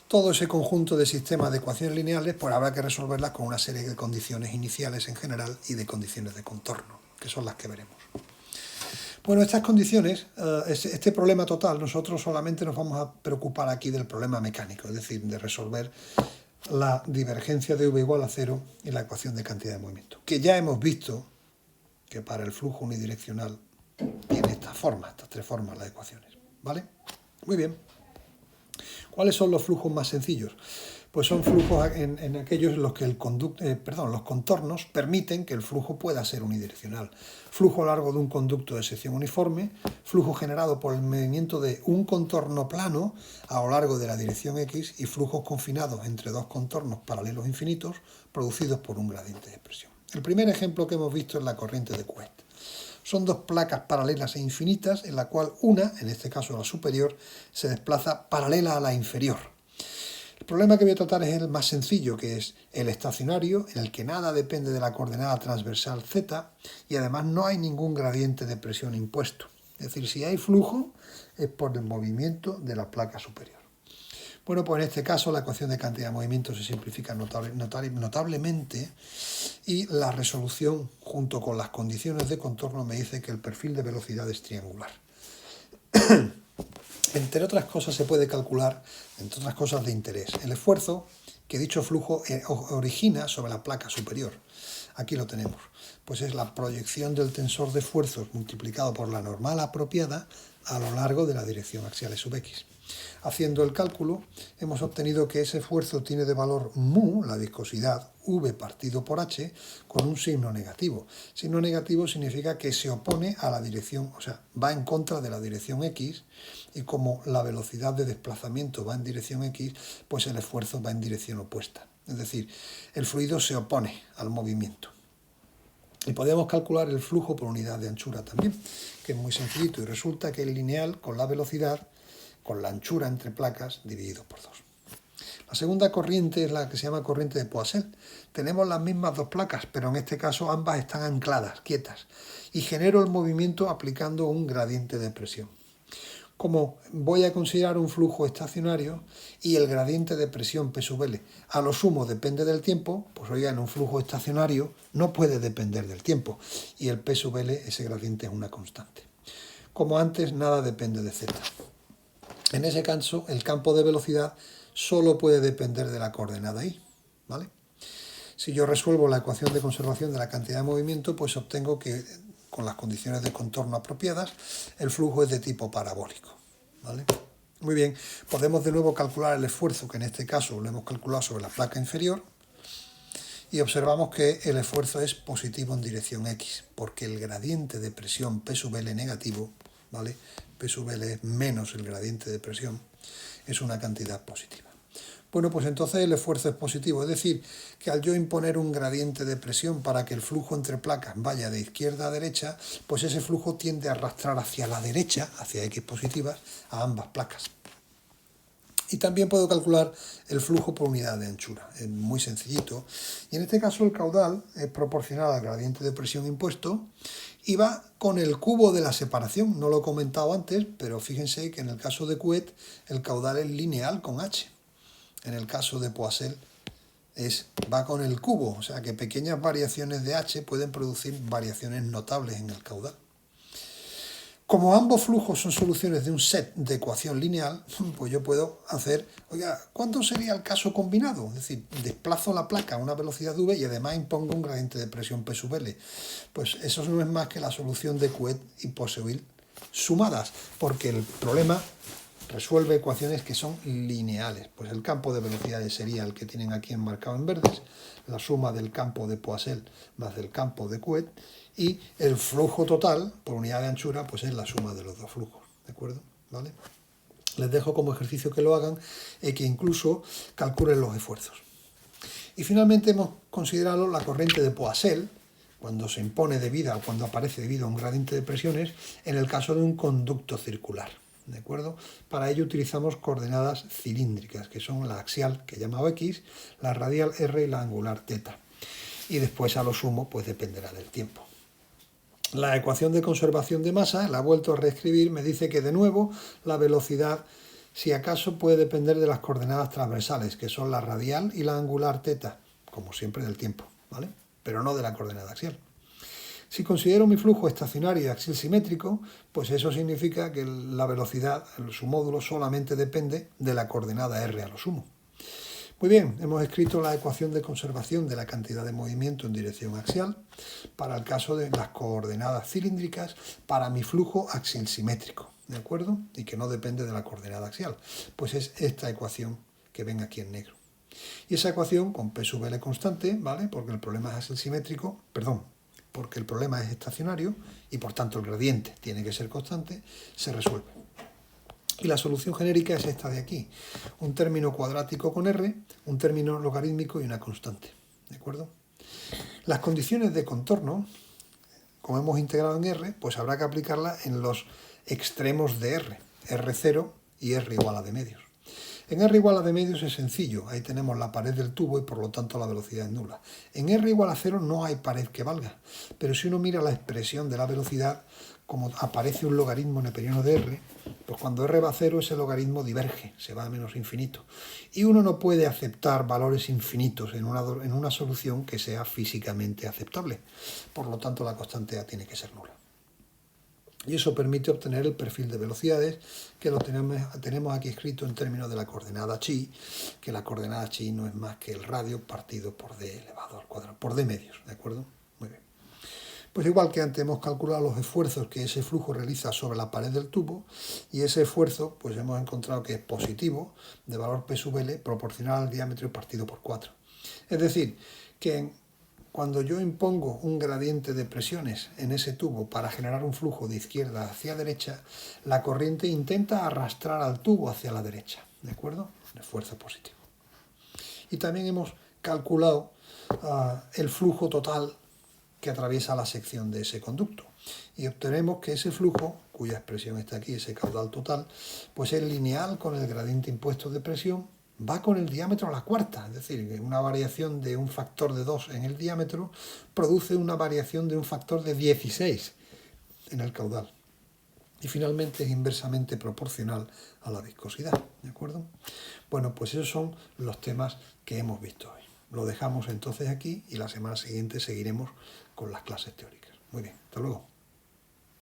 Todo ese conjunto de sistemas de ecuaciones lineales, pues habrá que resolverlas con una serie de condiciones iniciales en general y de condiciones de contorno, que son las que veremos. Bueno, estas condiciones, este problema total, nosotros solamente nos vamos a preocupar aquí del problema mecánico, es decir, de resolver la divergencia de V igual a 0 y la ecuación de cantidad de movimiento, que ya hemos visto que para el flujo unidireccional tiene estas tres formas las ecuaciones, ¿vale? Muy bien. ¿Cuáles son los flujos más sencillos? Pues son flujos en aquellos en los que los contornos permiten que el flujo pueda ser unidireccional. Flujo a lo largo de un conducto de sección uniforme, flujo generado por el movimiento de un contorno plano a lo largo de la dirección X y flujos confinados entre dos contornos paralelos infinitos producidos por un gradiente de presión. El primer ejemplo que hemos visto es la corriente de Couette. Son dos placas paralelas e infinitas en la cual una, en este caso la superior, se desplaza paralela a la inferior. El problema que voy a tratar es el más sencillo, que es el estacionario, en el que nada depende de la coordenada transversal z y además no hay ningún gradiente de presión impuesto. Es decir, si hay flujo es por el movimiento de la placa superior. Bueno, pues en este caso la ecuación de cantidad de movimiento se simplifica notablemente y la resolución junto con las condiciones de contorno me dice que el perfil de velocidad es triangular. Entre otras cosas se puede calcular, entre otras cosas de interés, el esfuerzo que dicho flujo origina sobre la placa superior. Aquí lo tenemos, pues es la proyección del tensor de esfuerzos multiplicado por la normal apropiada a lo largo de la dirección axial sub x. Haciendo el cálculo, hemos obtenido que ese esfuerzo tiene de valor mu, la viscosidad, v partido por h, con un signo negativo. Signo negativo significa que se opone a la dirección, o sea, va en contra de la dirección x, y como la velocidad de desplazamiento va en dirección x, pues el esfuerzo va en dirección opuesta. Es decir, el fluido se opone al movimiento. Y podemos calcular el flujo por unidad de anchura también, que es muy sencillito, y resulta que es lineal con la velocidad, con la anchura entre placas dividido por 2. La segunda corriente es la que se llama corriente de Poiseuille. Tenemos las mismas dos placas, pero en este caso ambas están ancladas, quietas, y genero el movimiento aplicando un gradiente de presión. Como voy a considerar un flujo estacionario y el gradiente de presión P sub L a lo sumo depende del tiempo, pues oiga, en un flujo estacionario no puede depender del tiempo, y el P sub L, ese gradiente, es una constante. Como antes, nada depende de z. En ese caso, el campo de velocidad solo puede depender de la coordenada y, ¿vale? Si yo resuelvo la ecuación de conservación de la cantidad de movimiento, pues obtengo que, con las condiciones de contorno apropiadas, el flujo es de tipo parabólico, ¿vale? Muy bien, podemos de nuevo calcular el esfuerzo, que en este caso lo hemos calculado sobre la placa inferior, y observamos que el esfuerzo es positivo en dirección X, porque el gradiente de presión P sub L negativo, ¿vale? P sub L es menos el gradiente de presión, es una cantidad positiva. Bueno, pues entonces el esfuerzo es positivo, es decir, que al yo imponer un gradiente de presión para que el flujo entre placas vaya de izquierda a derecha, pues ese flujo tiende a arrastrar hacia la derecha, hacia X positivas, a ambas placas. Y también puedo calcular el flujo por unidad de anchura, es muy sencillito. Y en este caso el caudal es proporcional al gradiente de presión impuesto y va con el cubo de la separación. No lo he comentado antes, pero fíjense que en el caso de Couette el caudal es lineal con h. En el caso de Poiseuille va con el cubo, o sea que pequeñas variaciones de h pueden producir variaciones notables en el caudal. Como ambos flujos son soluciones de un set de ecuación lineal, pues yo puedo hacer, oiga, ¿cuánto sería el caso combinado? Es decir, desplazo la placa a una velocidad v y además impongo un gradiente de presión P sub L. Pues eso no es más que la solución de Couette y Poiseuille sumadas, porque el problema resuelve ecuaciones que son lineales. Pues el campo de velocidades sería el que tienen aquí enmarcado en verdes, la suma del campo de Poiseuille más del campo de Couette, y el flujo total por unidad de anchura pues es la suma de los dos flujos, ¿de acuerdo? ¿Vale? Les dejo como ejercicio que lo hagan y que incluso calculen los esfuerzos. Y finalmente hemos considerado la corriente de Poiseuille, cuando se impone debido o cuando aparece debido a un gradiente de presiones, en el caso de un conducto circular. ¿De acuerdo? Para ello utilizamos coordenadas cilíndricas, que son la axial, que he llamado x, la radial r y la angular θ. Y después a lo sumo, pues dependerá del tiempo. La ecuación de conservación de masa, la he vuelto a reescribir, me dice que de nuevo la velocidad, si acaso, puede depender de las coordenadas transversales, que son la radial y la angular θ, como siempre del tiempo, ¿vale? Pero no de la coordenada axial. Si considero mi flujo estacionario y axial simétrico, pues eso significa que la velocidad, su módulo, solamente depende de la coordenada r a lo sumo. Muy bien, hemos escrito la ecuación de conservación de la cantidad de movimiento en dirección axial para el caso de las coordenadas cilíndricas para mi flujo axial simétrico, ¿de acuerdo? Y que no depende de la coordenada axial. Pues es esta ecuación que ven aquí en negro. Y esa ecuación con P sub L constante, ¿vale? Porque el problema es axial simétrico, porque el problema es estacionario y por tanto el gradiente tiene que ser constante, se resuelve. Y la solución genérica es esta de aquí, un término cuadrático con R, un término logarítmico y una constante, ¿de acuerdo? Las condiciones de contorno, como hemos integrado en R, pues habrá que aplicarlas en los extremos de R, R0 y R igual a de medios. En R igual a de medios es sencillo, ahí tenemos la pared del tubo y por lo tanto la velocidad es nula. En R igual a 0 no hay pared que valga, pero si uno mira la expresión de la velocidad, como aparece un logaritmo neperiano de R, pues cuando R va a 0 ese logaritmo diverge, se va a menos infinito. Y uno no puede aceptar valores infinitos en una solución que sea físicamente aceptable. Por lo tanto la constante A tiene que ser nula. Y eso permite obtener el perfil de velocidades, que lo tenemos aquí escrito en términos de la coordenada chi, que la coordenada chi no es más que el radio partido por d elevado al cuadrado, por d medios, ¿de acuerdo? Muy bien. Pues igual que antes hemos calculado los esfuerzos que ese flujo realiza sobre la pared del tubo, y ese esfuerzo pues hemos encontrado que es positivo, de valor P sub L, proporcional al diámetro partido por 4. Es decir, que cuando yo impongo un gradiente de presiones en ese tubo para generar un flujo de izquierda hacia derecha, la corriente intenta arrastrar al tubo hacia la derecha, ¿de acuerdo? El esfuerzo positivo. Y también hemos calculado el flujo total que atraviesa la sección de ese conducto. Y obtenemos que ese flujo, cuya expresión está aquí, ese caudal total, pues es lineal con el gradiente impuesto de presión, va con el diámetro a la cuarta, es decir, que una variación de un factor de 2 en el diámetro produce una variación de un factor de 16 en el caudal. Y finalmente es inversamente proporcional a la viscosidad, ¿de acuerdo? Bueno, pues esos son los temas que hemos visto hoy. Lo dejamos entonces aquí y la semana siguiente seguiremos con las clases teóricas. Muy bien, hasta luego.